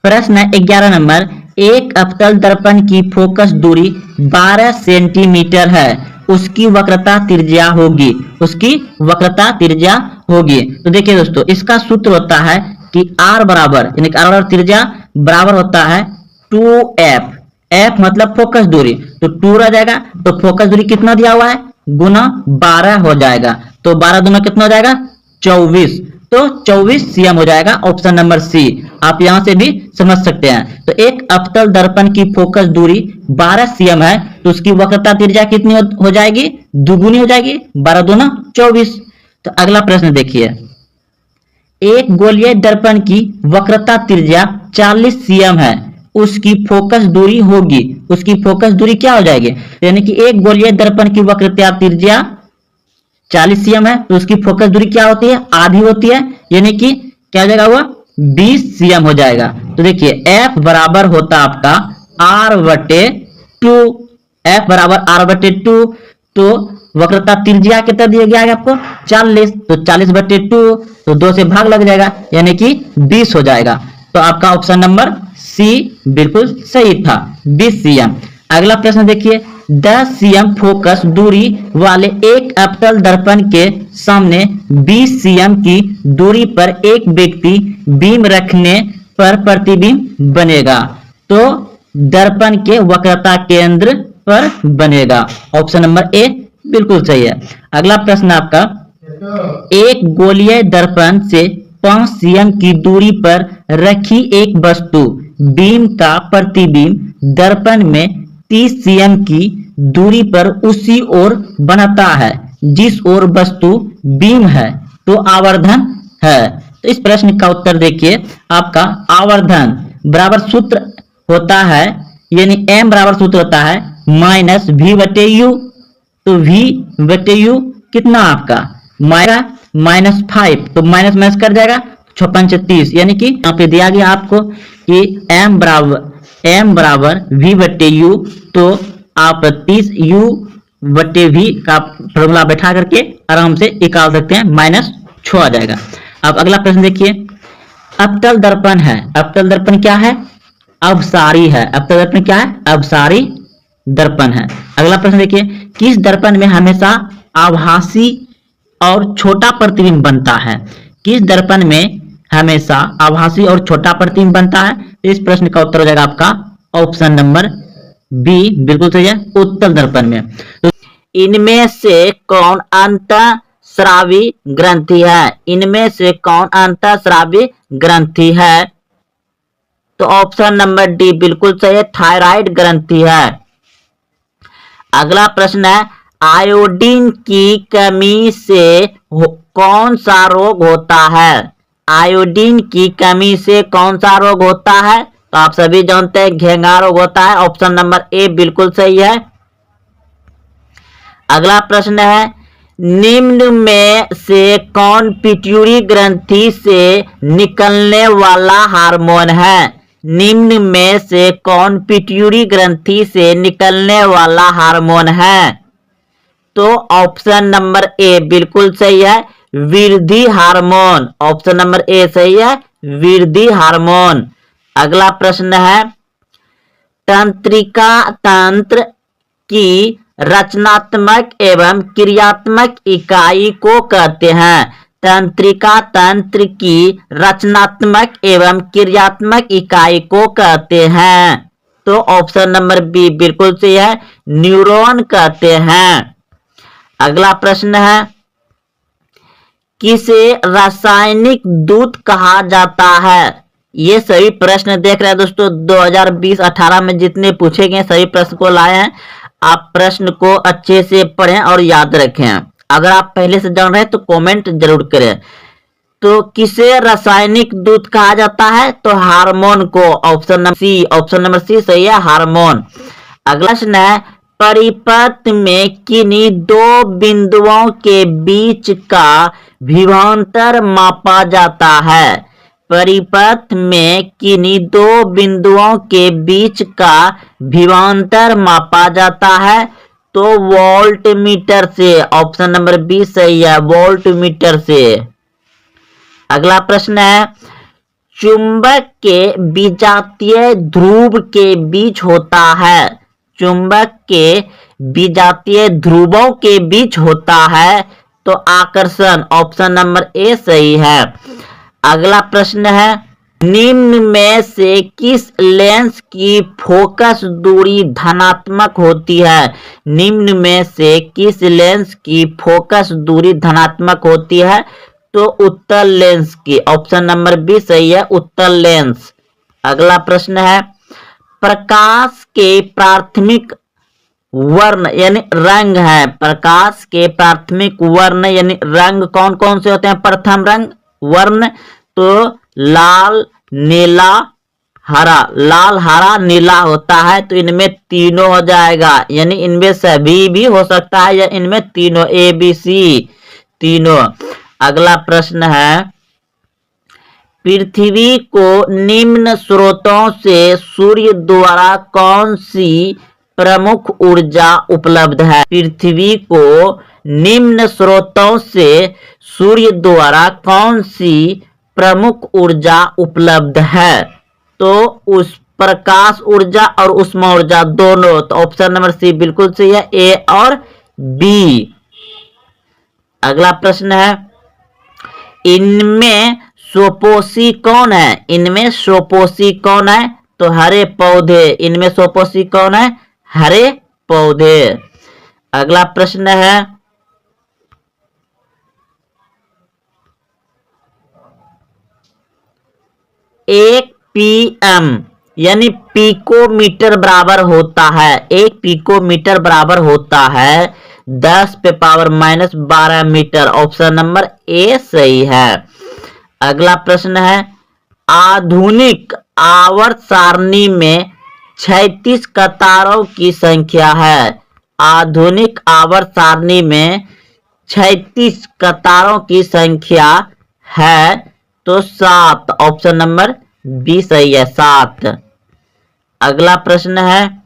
प्रश्न 11 नंबर, एक अवतल दर्पण की फोकस दूरी 12 सेंटीमीटर है। उसकी वक्रता त्रिज्या होगी। उसकी वक्रता त्रिज्या होगी। तो देखिए दोस्तों, इसका सूत्र होता है कि R बराबर यानी कि R बराबर त्रिज्या बराबर होता है 2f। f मतलब फोकस दूरी, तो 2 रह जाएगा। तो फोकस दूरी कितना दिया हुआ है? गुना 12 हो जाएगा। तो 12 दूना कितना हो जाएगा? 24। तो 24 cm हो जाएगा। Option number C. आप यहां से भी समझ सकते हैं। तो एक अवतल दर्पण की फोकस दूरी 12 cm है तो उसकी वक्रता त्रिज्या कितनी हो जाएगी? दुगुनी हो जाएगी। 12 दूना 24। तो अगला प्रश्न देखिए, एक गोलीय दर्पण की वक्रता त्रिज्या 40 cm है। उसकी फोकस दूरी होगी। उसकी फोकस दूरी क्या हो जाएगी? यानी कि एक गोलीय दर्पण की वक्रता त्रिज्या 40 cm है तो उसकी फोकस दूरी क्या होती है? आधी होती है। यानी कि क्या हो जाएगा? वह 20 cm हो जाएगा। तो देखिए f बराबर होता आपका r/2। f बराबर r/2। तो वक्रता त्रिज्या कितना दिया गया है आपको? 40। तो 40/2 तो 2 से भाग लग जाएगा यानी कि 20 हो जाएगा। तो आपका ऑप्शन नंबर सी बिल्कुल सही था, 20 cm। अगला प्रश्न देखिए, 10 cm फोकस दूरी वाले एक अवतल दर्पण के सामने 20 cm की दूरी पर एक व्यक्ति बीम रखने पर प्रतिबिंब बनेगा। तो दर्पण के वक्रता केंद्र पर बनेगा। ऑप्शन नंबर ए बिल्कुल सही है। अगला प्रश्न आपका, एक गोलीय दर्पण से 5 cm की दूरी पर रखी एक वस्तु बीम का प्रतिबिंब दर्पण में 30 cm की दूरी पर उसी ओर बनाता है जिस ओर वस्तु बीम है, तो आवर्धन है। तो इस प्रश्न का उत्तर देखिए, आपका आवर्धन बराबर सूत्र होता है, यानी m बराबर सूत्र होता है माइनस v बटे यू। तो v बटे यू कितना आपका -5, तो माइनस माइनस कर जाएगा 6×5 = 30, यानी कि यहाँ पे दिया गया आपको कि m बराबर v बटे यू। तो आप 30 u बटे v का फॉर्मूला बैठा करके आराम से निकाल सकते हैं, -6 आ जाएगा। अब अगला प्रश्न देखिए, अवतल दर्पण है। अवतल दर्पण क्या है? अवसारी है। अवतल दर्पण क्या है? अवसारी दर्पण है। अगला प्रश्न देखिए, किस दर्पण में हमेशा आभासी और छोटा प्रतिबिंब बनता है? किस दर्पण में हमेशा आभासी और छोटा प्रतिबिंब बनता है? इस प्रश्न का उत्तर हो जाएगा आपका ऑप्शन नंबर बी, बिल्कुल सही है, उत्तल दर्पण में। तो इनमें से कौन अंतःस्रावी ग्रंथि है? इनमें से कौन अंतःस्रावी ग्रंथि है? तो ऑप्शन नंबर डी बिल्कुल सही है, थायराइड ग्रंथि है। अगला प्रश्न है, आयोडीन की कमी से कौन सा रोग होता है? आयोडीन की कमी से कौन सा रोग होता है? तो आप सभी जानते हैं घेंघा रोग होता है। ऑप्शन नंबर ए बिल्कुल सही है। अगला प्रश्न है, निम्न में से कौन पिट्यूटरी ग्रंथि से निकलने वाला हार्मोन है? निम्न में से कौन पिट्यूटरी ग्रंथि से निकलने वाला हार्मोन है? तो ऑप्शन नंबर ए बिल्कुल सही है, वृद्धि हार्मोन। ऑप्शन नंबर ए सही है, वृद्धि हार्मोन। अगला प्रश्न है, तंत्रिका तंत्र की रचनात्मक एवं क्रियात्मक इकाई को कहते हैं? तंत्रिका तंत्र की रचनात्मक एवं क्रियात्मक इकाई को कहते हैं? तो ऑप्शन नंबर बी बिल्कुल सही है, न्यूरॉन कहते हैं। अगला प्रश्न है, किसे रासायनिक दूत कहा जाता है? ये सभी प्रश्न देख रहे हैं दोस्तों, 2020-18 में जितने पूछे गए सभी प्रश्न को लाए हैं। आप प्रश्न को अच्छे से पढ़ें और याद रखें। अगर आप पहले से जान रहे हैं तो कमेंट जरूर करें। तो किसे रासायनिक दूत कहा जाता है? तो हार्मोन को। ऑप्शन नंबर सी सही है, हार्मोन। अगला प्रश्न है, परिपथ में किन्हीं दो बिंदुओं के बीच का विभवांतर मापा जाता है? परिपथ में किन्हीं दो बिंदुओं के बीच का विभवांतर मापा जाता है? तो वोल्टमीटर से। ऑप्शन नंबर बी सही है, वोल्टमीटर से। अगला प्रश्न है, चुंबक के विजातीय ध्रुव के बीच होता है? चुंबक के विजातीय ध्रुवों के बीच होता है? तो आकर्षण। ऑप्शन नंबर ए सही है। अगला प्रश्न है, निम्न में से किस लेंस की फोकस दूरी धनात्मक होती है? निम्न में से किस लेंस की फोकस दूरी धनात्मक होती है? तो उत्तल लेंस की। ऑप्शन नंबर बी सही है, उत्तल लेंस। अगला प्रश्न है, प्रकाश के प्राथमिक वर्ण यानी रंग है। प्रकाश के प्राथमिक वर्ण यानी रंग कौन कौन से होते हैं? प्रथम रंग वर्ण तो लाल, नीला, हरा। लाल, हरा, नीला होता है, तो इनमें तीनों हो जाएगा, यानी इनमें सभी भी हो सकता है या इनमें तीनों, ए बी सी तीनों। अगला प्रश्न है, पृथ्वी को निम्न स्रोतों से सूर्य द्वारा कौन सी प्रमुख ऊर्जा उपलब्ध है? पृथ्वी को निम्न स्रोतों से सूर्य द्वारा कौन सी प्रमुख ऊर्जा उपलब्ध है? तो उस प्रकाश ऊर्जा और उष्मा ऊर्जा दोनों। तो ऑप्शन नंबर सी बिल्कुल सही है, ए और बी। अगला प्रश्न है, इनमें स्वपोषी कौन है? इनमें स्वपोषी कौन है? तो हरे पौधे। इनमें स्वपोषी कौन है? हरे पौधे। अगला प्रश्न है, 1 pm यानी पिकोमीटर बराबर होता है, 1 पिकोमीटर बराबर होता है 10 पे power -12 metre. Option number A सही है। अगला प्रश्न है, आधुनिक आवर्त सारणी में 36 कतारों की संख्या है। आधुनिक आवर्त सारणी में 36 कतारों की संख्या है तो 7। ऑप्शन नंबर बी सही है, 7। अगला प्रश्न है,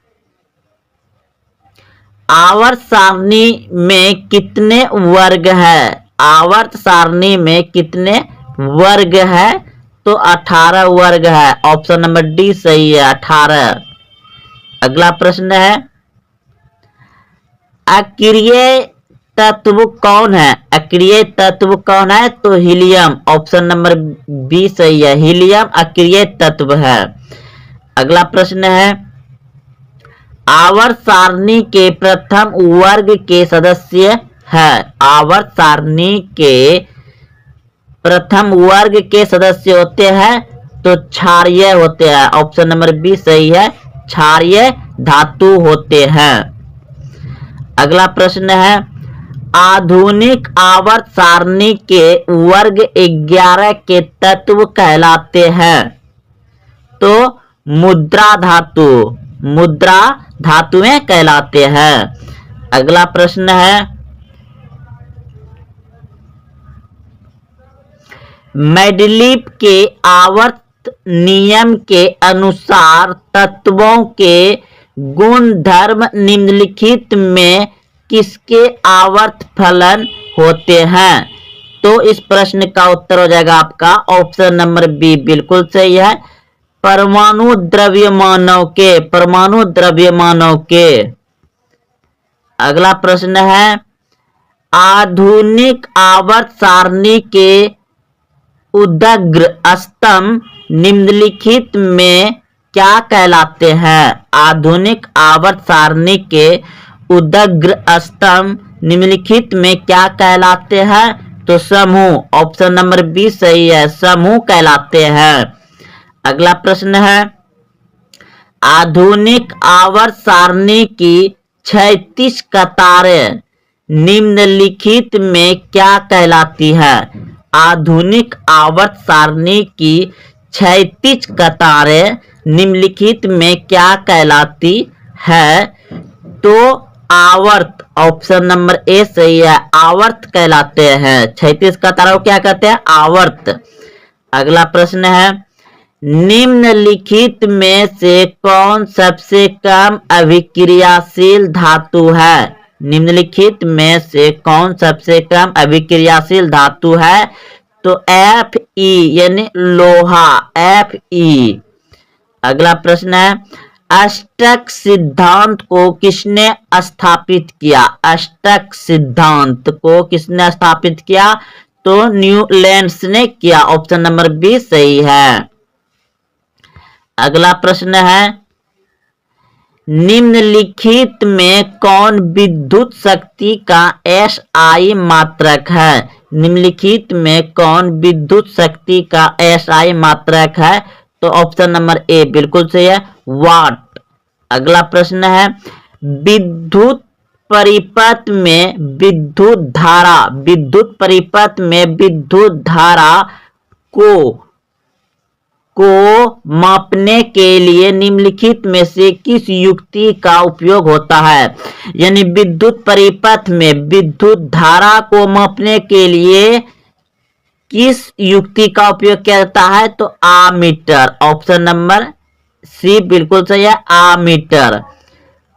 आवर्त सारणी में कितने वर्ग है? आवर्त सारणी में कितने वर्ग है? तो 18 वर्ग है। ऑप्शन नंबर डी सही है, 18। अगला प्रश्न है, अक्रिय तत्व कौन है? अक्रिय तत्व कौन है? तो हीलियम। ऑप्शन नंबर बी सही है, हीलियम अक्रिय तत्व है। अगला प्रश्न है, आवर्त सारणी के प्रथम वर्ग के सदस्य है। आवर्त सारणी के प्रथम वर्ग के सदस्य होते हैं तो क्षारीय होते हैं। ऑप्शन नंबर बी सही है, क्षारीय धातु होते हैं। अगला प्रश्न है, आधुनिक आवर्त सारणी के वर्ग 11 के तत्व कहलाते हैं। तो मुद्रा धातुएं कहलाते हैं। अगला प्रश्न है, मेंडलीव के आवर्त नियम के अनुसार तत्वों के गुणधर्म निम्नलिखित में किसके आवर्त फलन होते हैं? तो इस प्रश्न का उत्तर हो जाएगा आपका ऑप्शन नंबर बी बिल्कुल सही है, परमाणु द्रव्यमानों के। अगला प्रश्न है, आधुनिक आवर्त सारणी के उदग्र स्तंभ निम्नलिखित में क्या कहलाते हैं? आधुनिक आवर्त सारणी के उदग्र स्तंभ निम्नलिखित में क्या कहलाते हैं? तो समूह। ऑप्शन नंबर बी सही है, समूह कहलाते हैं। अगला प्रश्न है, आधुनिक आवर्त सारणी की 36 कतारें निम्नलिखित में क्या कहलाती है? आधुनिक आवर्त सारणी की 36 कतारें निम्नलिखित में क्या कहलाती है? तो आवर्त। ऑप्शन नंबर ए सही है, आवर्त कहलाते हैं। 36 कतारों को क्या कहते हैं? आवर्त। अगला प्रश्न है, निम्नलिखित में से कौन सबसे कम अभिक्रियाशील धातु है? निम्नलिखित में से कौन सबसे कम अभिक्रियाशील धातु है? तो Fe यानी लोहा, Fe। अगला प्रश्न है, अष्टक सिद्धांत को किसने स्थापित किया? अष्टक सिद्धांत को किसने स्थापित किया? तो न्यूलैंड्स ने किया। ऑप्शन नंबर बी सही है। अगला प्रश्न है, निम्नलिखित में कौन विद्युत शक्ति का SI मात्रक है? निम्नलिखित में कौन विद्युत शक्ति का SI मात्रक है? तो ऑप्शन नंबर ए बिल्कुल सही है, वाट। अगला प्रश्न है, विद्युत परिपथ में विद्युत धारा को मापने के लिए निम्नलिखित में से किस युक्ति का उपयोग होता है? यानी विद्युत परिपथ में विद्युत धारा को मापने के लिए किस युक्ति का उपयोग किया जाता है? तो आमीटर। ऑप्शन नंबर सी बिल्कुल सही है, आमीटर।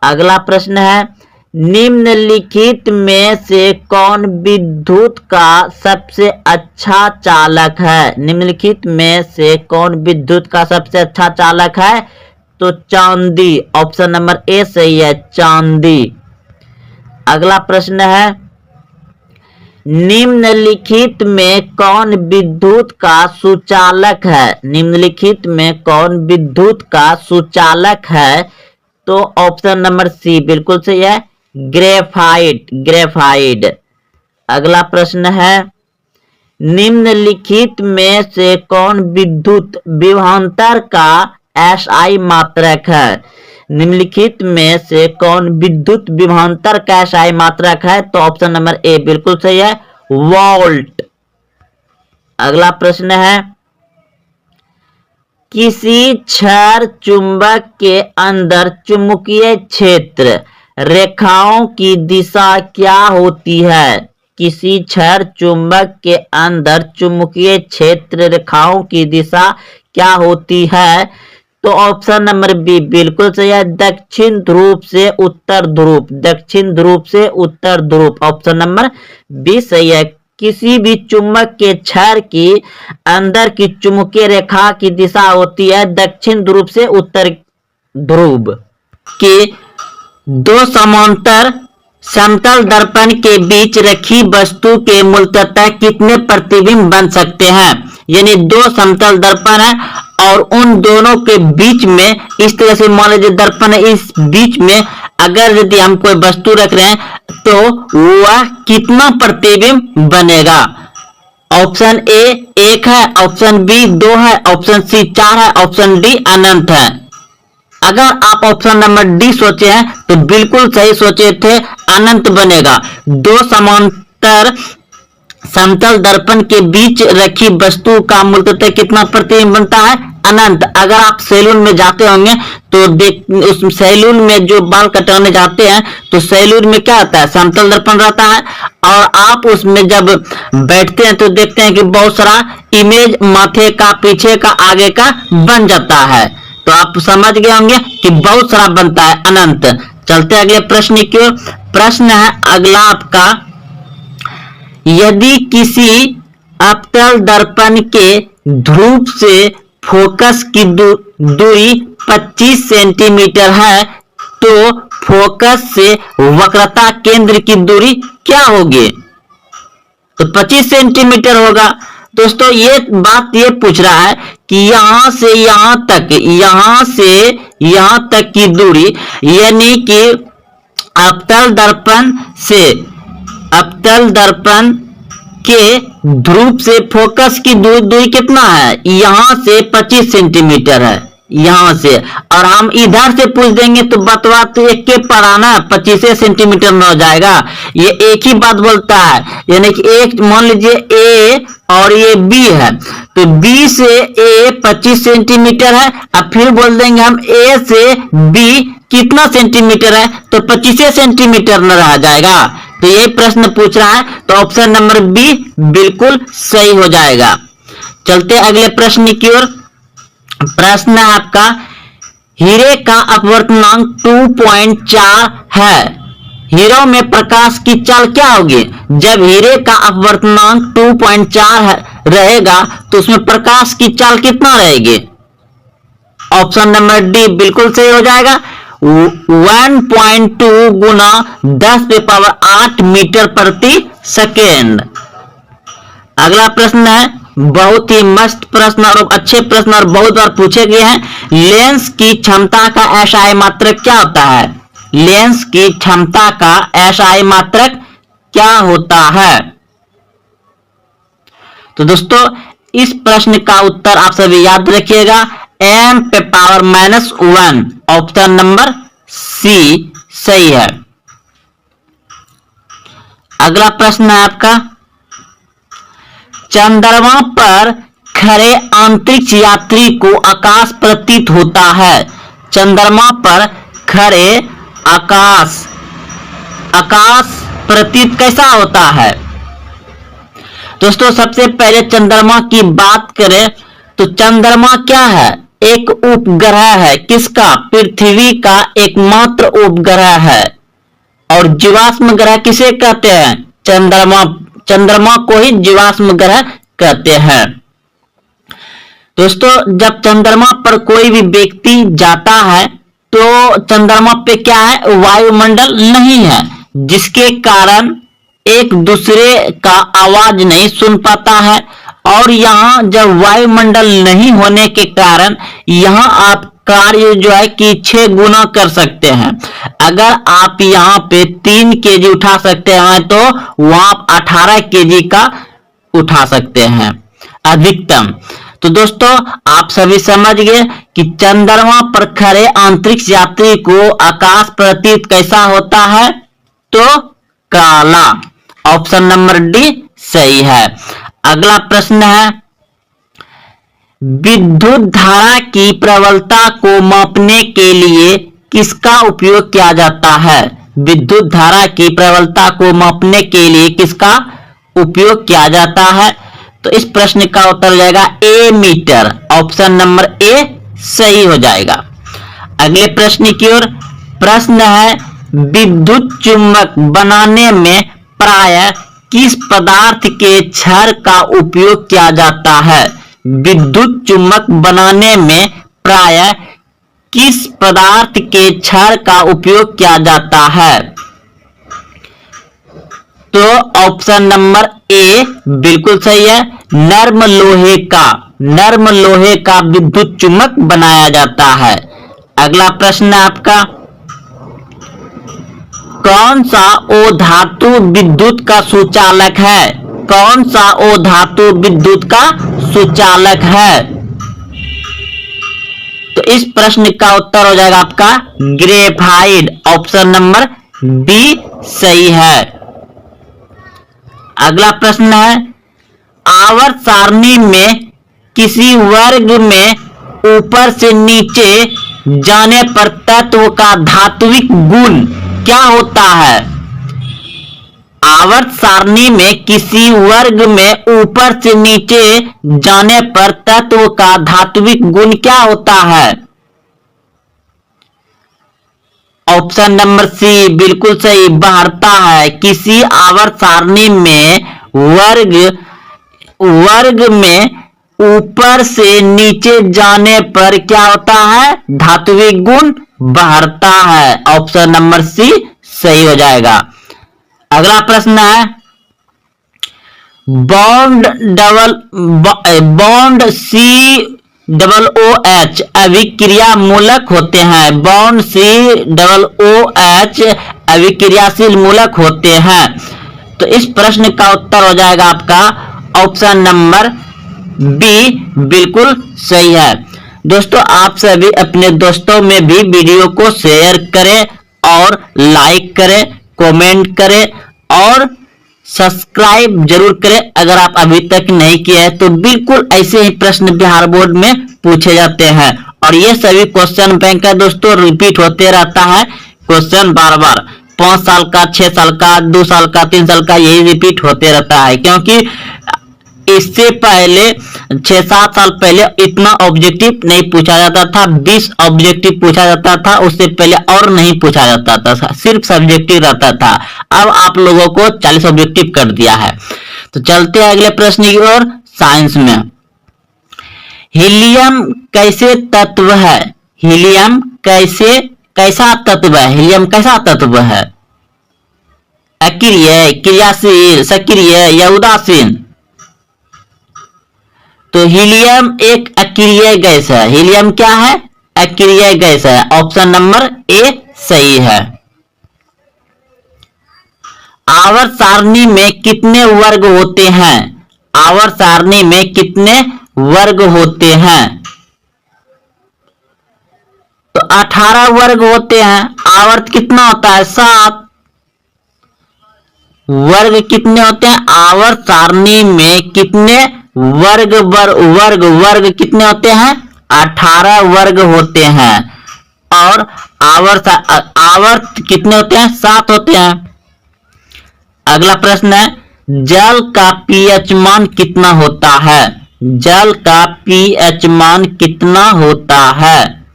अगला प्रश्न है, निम्नलिखित में से कौन विद्युत का सबसे अच्छा चालक है? निम्नलिखित में से कौन विद्युत का सबसे अच्छा चालक है? तो चांदी। ऑप्शन नंबर ए सही है, चांदी। अगला प्रश्न है, निम्नलिखित में कौन विद्युत का सुचालक है? निम्नलिखित में कौन विद्युत का सुचालक है? तो ऑप्शन नंबर सी बिल्कुल सही है, ग्रेफाइट। अगला प्रश्न है, निम्नलिखित में से कौन विद्युत विभवांतर का एसआई मात्रक है? निम्नलिखित में से कौन विद्युत विभवांतर का एसआई मात्रक है? तो ऑप्शन नंबर ए बिल्कुल सही है, वोल्ट। अगला प्रश्न है, किसी क्षार चुंबक के अंदर चुंबकीय क्षेत्र रेखाओं की दिशा क्या होती है? किसी क्षार चुंबक के अंदर चुंबकीय क्षेत्र रेखाओं की दिशा क्या होती है? तो ऑप्शन नंबर बी बिल्कुल सही है, दक्षिण ध्रुव से उत्तर ध्रुव। दक्षिण ध्रुव से उत्तर ध्रुव, ऑप्शन नंबर बी सही है। किसी भी चुंबक के क्षार की अंदर की चुंबकीय रेखा की दिशा होती है दक्षिण ध्रुव से उत्तर ध्रुव। के दो समांतर समतल दर्पण के बीच रखी वस्तु के मूलतः कितने प्रतिबिंब बन सकते हैं? यानी दो समतल दर्पण है और उन दोनों के बीच में इस तरह से मान लीजिए दर्पण है, इस बीच में अगर यदि हम कोई वस्तु रख रहे हैं तो वह कितना प्रतिबिंब बनेगा? ऑप्शन ए 1 है, ऑप्शन बी 2 है, ऑप्शन सी 4 है, ऑप्शन डी अनंत है। अगर आप ऑप्शन नंबर डी सोचे हैं तो बिल्कुल सही सोचे थे, अनंत बनेगा। दो समांतर समतल दर्पण के बीच रखी वस्तु का मूलतः कितना प्रतिबिंब बनता है? अनंत। अगर आप सैलून में जाते होंगे तो उस सैलून में जो बाल कटाने जाते हैं तो सैलून में क्या होता है? समतल दर्पण रहता है और आप उसमें जब बैठते हैं तो देखते हैं कि बहुत सारा इमेज माथे का, पीछे का, आगे का बन जाता है। तो आप समझ गए होंगे कि बहुत सारा बनता है, अनंत। चलते अगले प्रश्न की ओर। प्रश्न है अगला आपका, यदि किसी अवतल दर्पण के ध्रुव से फोकस की दूरी 25 सेंटीमीटर है तो फोकस से वक्रता केंद्र की दूरी क्या होगी? तो 25 सेंटीमीटर होगा। दोस्तों ये बात ये पूछ रहा है कि यहां से यहां तक, यहां से यहां तक की दूरी, यानी कि अवतल दर्पण से, अवतल दर्पण के ध्रुव से फोकस की दूरी कितना है? यहां से 25 सेंटीमीटर है, यहां से। और हम इधर से पूछ देंगे तो बतवा तो एक के पढ़ाना 25 सेंटीमीटर में हो जाएगा। ये एक ही बात बोलता है, यानी कि एक मान लीजिए ए और ये बी है तो बी से ए 25 सेंटीमीटर है। अब फिर बोल देंगे हम ए से बी कितना सेंटीमीटर है तो 25 सेंटीमीटर में रह जाएगा। तो ये प्रश्न पूछ रहा है तो ऑप्शन नंबर बी बिल्कुल सही हो जाएगा। चलते अगले प्रश्न की ओर। प्रश्न है आपका, हीरे का अपवर्तनांक 2.4 है, हीरो में प्रकाश की चाल क्या होगी? जब हीरे का अपवर्तनांक 2.4 रहेगा तो उसमें प्रकाश की चाल कितना रहेगी? ऑप्शन नंबर डी बिल्कुल सही हो जाएगा, 1.2 गुना 10⁸ मीटर प्रति सेकेंड। अगला प्रश्न है, बहुत ही मस्त प्रश्न और अच्छे प्रश्न और बहुत बार पूछे गए हैं। लेंस की क्षमता का एसआई मात्रक क्या होता है? लेंस की क्षमता का एसआई मात्रक क्या होता है? तो दोस्तों इस प्रश्न का उत्तर आप सभी याद रखिएगा, m⁻⁻1, ऑप्शन नंबर सी सही है। अगला प्रश्न है आपका, चंद्रमा पर खड़े अंतरिक्ष यात्री को आकाश प्रतीत होता है। चंद्रमा पर खड़े आकाश प्रतीत कैसा होता है? दोस्तों सबसे पहले चंद्रमा की बात करें तो चंद्रमा क्या है? एक उपग्रह है। किसका? पृथ्वी का एकमात्र उपग्रह है। और जीवाश्म ग्रह किसे कहते हैं? चंद्रमा को ही जीवाश्म ग्रह कहते हैं। दोस्तों जब चंद्रमा पर कोई भी व्यक्ति जाता है तो चंद्रमा पे क्या है? वायुमंडल नहीं है, जिसके कारण एक दूसरे का आवाज नहीं सुन पाता है। और यहाँ जब वायुमंडल नहीं होने के कारण यहाँ आप कार्य जो है कि 6 गुना कर सकते हैं। अगर आप यहाँ पे 3 केजी उठा सकते हैं तो वहां 18 केजी का उठा सकते हैं अधिकतम। तो दोस्तों आप सभी समझ गए कि चंद्रमा पर खड़े अंतरिक्ष यात्री को आकाश प्रतीत कैसा होता है, तो काला। ऑप्शन नंबर डी सही है। अगला प्रश्न है, विद्युत धारा की प्रबलता को मापने के लिए किसका उपयोग किया जाता है? विद्युत धारा की प्रबलता को मापने के लिए किसका उपयोग किया जाता है? तो इस प्रश्न का उत्तर हो जाएगा ए मीटर। ऑप्शन नंबर ए सही हो जाएगा। अगले प्रश्न की ओर। प्रश्न है, विद्युत चुंबक बनाने में प्रायः किस पदार्थ के क्षार का उपयोग किया जाता है? विद्युत चुंबक बनाने में प्रायः किस पदार्थ के क्षार का उपयोग किया जाता है? तो ऑप्शन नंबर ए बिल्कुल सही है, नर्म लोहे का। नर्म लोहे का विद्युत चुंबक बनाया जाता है। अगला प्रश्न है आपका, कौन सा ओ धातु विद्युत का सुचालक है? कौन सा ओ धातु विद्युत का सुचालक है? तो इस प्रश्न का उत्तर हो जाएगा आपका ग्रेफाइट। ऑप्शन नंबर बी सही है। अगला प्रश्न है, आवर्त सारणी में किसी वर्ग में ऊपर से नीचे जाने पर तत्व का धात्विक गुण क्या होता है? आवर्त सारणी में किसी वर्ग में ऊपर से नीचे जाने पर तत्व का धात्विक गुण क्या होता है? ऑप्शन नंबर सी बिल्कुल सही, बढ़ता है। किसी आवर्त सारणी में वर्ग में ऊपर से नीचे जाने पर क्या होता है? धात्विक गुण बढ़ता है। ऑप्शन नंबर सी सही हो जाएगा। अगला प्रश्न है, बॉन्ड COOH अभिक्रिया मूलक होते हैं। बॉन्ड COOH अभिक्रियाशील मूलक होते हैं। तो इस प्रश्न का उत्तर हो जाएगा आपका ऑप्शन नंबर बी बिल्कुल सही है। दोस्तों आप सभी अपने दोस्तों में भी वीडियो को शेयर करें और लाइक करें, कमेंट करें और सब्सक्राइब जरूर करें अगर आप अभी तक नहीं किए हैं। तो बिल्कुल ऐसे ही प्रश्न बिहार बोर्ड में पूछे जाते हैं और ये सभी क्वेश्चन बैंक का दोस्तों रिपीट होते रहता है। क्वेश्चन बार बार 5 साल का, 6 साल का, 2 साल का, 3 साल का यही रिपीट होते रहता है, क्योंकि इससे पहले 6-7 साल पहले इतना ऑब्जेक्टिव नहीं पूछा जाता था। 20 ऑब्जेक्टिव पूछा जाता था, उससे पहले और नहीं पूछा जाता था, सिर्फ सब्जेक्टिव रहता था। अब आप लोगों को 40 ऑब्जेक्टिव कर दिया है। तो चलते हैं अगले प्रश्न की ओर। साइंस में हीलियम कैसे तत्व है? हीलियम कैसा तत्व है? हीलियम कैसा तत्व है? अक्रिय, क्रियाशील, सक्रिय या उदासीन? तो हीलियम एक अक्रिय गैस है। हीलियम क्या है? अक्रिय गैस है। ऑप्शन नंबर ए सही है। आवर्त सारणी में कितने वर्ग होते हैं? आवर्त सारणी में कितने वर्ग होते हैं? तो 18 वर्ग होते हैं। आवर्त कितना होता है? 7। वर्ग कितने होते हैं? आवर्त सारणी में कितने वर्ग कितने होते हैं? 18 वर्ग होते हैं। और आवर्त कितने होते हैं? 7 होते हैं। अगला प्रश्न है, जल का पीएच मान कितना होता है? जल का पीएच मान कितना होता है?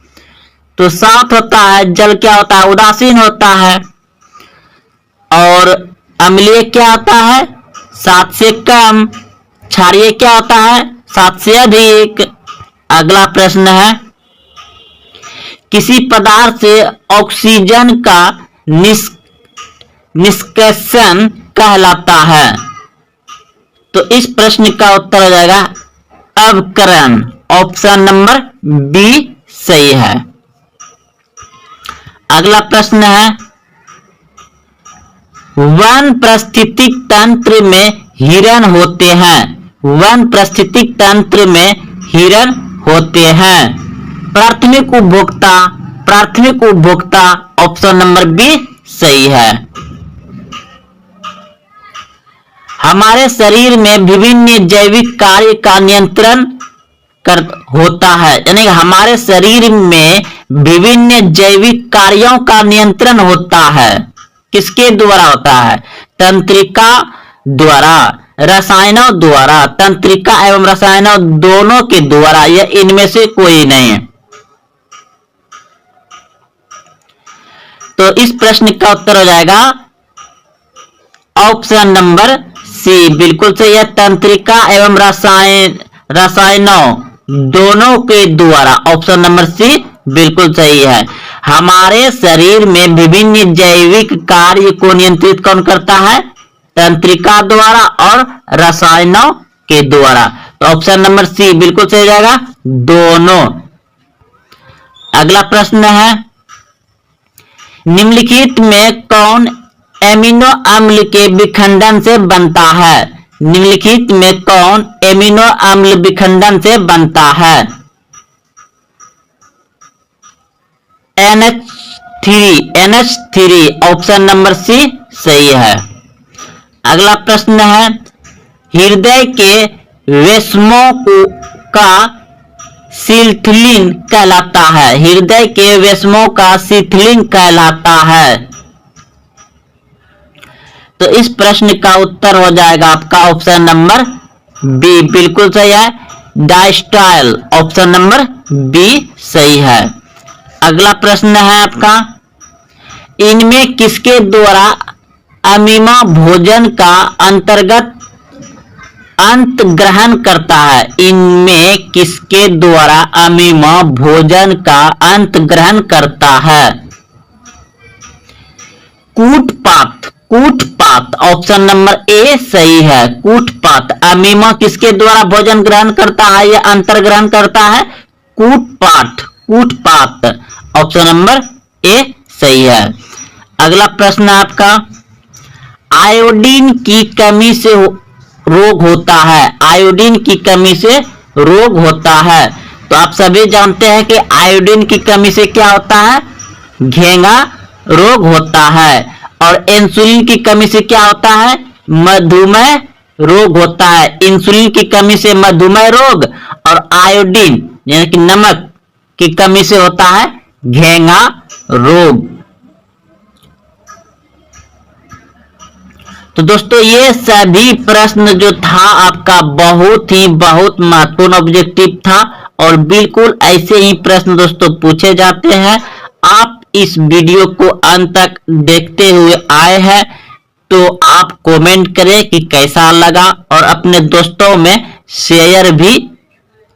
तो 7 होता है। जल क्या होता है? उदासीन होता है। और अम्लीय क्या होता है? 7 से कम। क्षारीय क्या होता है? 7 से अधिक। अगला प्रश्न है, किसी पदार्थ से ऑक्सीजन का निष्कर्षण कहलाता है? तो इस प्रश्न का उत्तर हो जाएगा अवकरण। ऑप्शन नंबर बी सही है। अगला प्रश्न है, वन पारिस्थितिक तंत्र में हिरण होते हैं? वन पारिस्थितिक तंत्र में हिरण होते हैं। प्राथमिक उपभोक्ता ऑप्शन नंबर बी सही है। हमारे शरीर में विभिन्न जैविक कार्य का नियंत्रण होता है, यानी हमारे शरीर में विभिन्न जैविक कार्यों का नियंत्रण होता है। किसके द्वारा होता है? तंत्रिका द्वारा, रसायनों द्वारा, तंत्रिका एवं रसायनों दोनों के द्वारा, यह इनमें से कोई नहीं है। तो इस प्रश्न का उत्तर हो जाएगा ऑप्शन नंबर सी, बिल्कुल सही है। तंत्रिका एवं रसायनों दोनों के द्वारा, ऑप्शन नंबर सी बिल्कुल सही है। हमारे शरीर में विभिन्न जैविक कार्य को नियंत्रित कौन करता है? तंत्रिका द्वारा और रसायनों के द्वारा। तो ऑप्शन नंबर सी बिल्कुल सही जाएगा, दोनों। अगला प्रश्न है, निम्नलिखित में कौन एमिनो अम्ल के विखंडन से बनता है? निम्नलिखित में कौन एमिनो अम्ल विखंडन से बनता है? NH3, ऑप्शन नंबर सी सही है। अगला प्रश्न है, हृदय के वेस्मों का शिथिलीकरण कहलाता है? हृदय के वेस्मों का शिथिलीकरण कहलाता है। तो इस प्रश्न का उत्तर हो जाएगा आपका ऑप्शन नंबर बी, बिल्कुल सही है, डायस्टॉल, ऑप्शन नंबर बी सही है। अगला प्रश्न है आपका, इनमें किसके द्वारा अमीमा भोजन का अंत ग्रहण करता है? इनमें किसके द्वारा अमीमा भोजन का अंत ग्रहण करता है? कूटपात, ऑप्शन नंबर ए सही है। कूटपात, अमीमा किसके द्वारा भोजन ग्रहण करता है या अंतर ग्रहण करता है? कूटपात, ऑप्शन नंबर ए सही है। अगला प्रश्न आपका, आयोडीन की कमी से रोग होता है? आयोडीन की कमी से रोग होता है। तो आप सभी जानते हैं कि आयोडीन की कमी से क्या होता है? घेंगा रोग होता है। और इंसुलिन की कमी से क्या होता है? मधुमेह रोग होता है। इंसुलिन की कमी से मधुमेह रोग, और आयोडीन यानी कि नमक की कमी से होता है घेंगा रोग। तो दोस्तों ये सभी प्रश्न जो था आपका बहुत महत्वपूर्ण ऑब्जेक्टिव था, और बिल्कुल ऐसे ही प्रश्न दोस्तों पूछे जाते हैं। आप इस वीडियो को अंत तक देखते हुए आए हैं, तो आप कमेंट करें कि कैसा लगा, और अपने दोस्तों में शेयर भी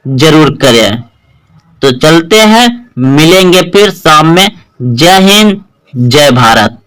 जरूर करें। तो चलते हैं, मिलेंगे फिर शाम में। जय हिंद, जय भारत।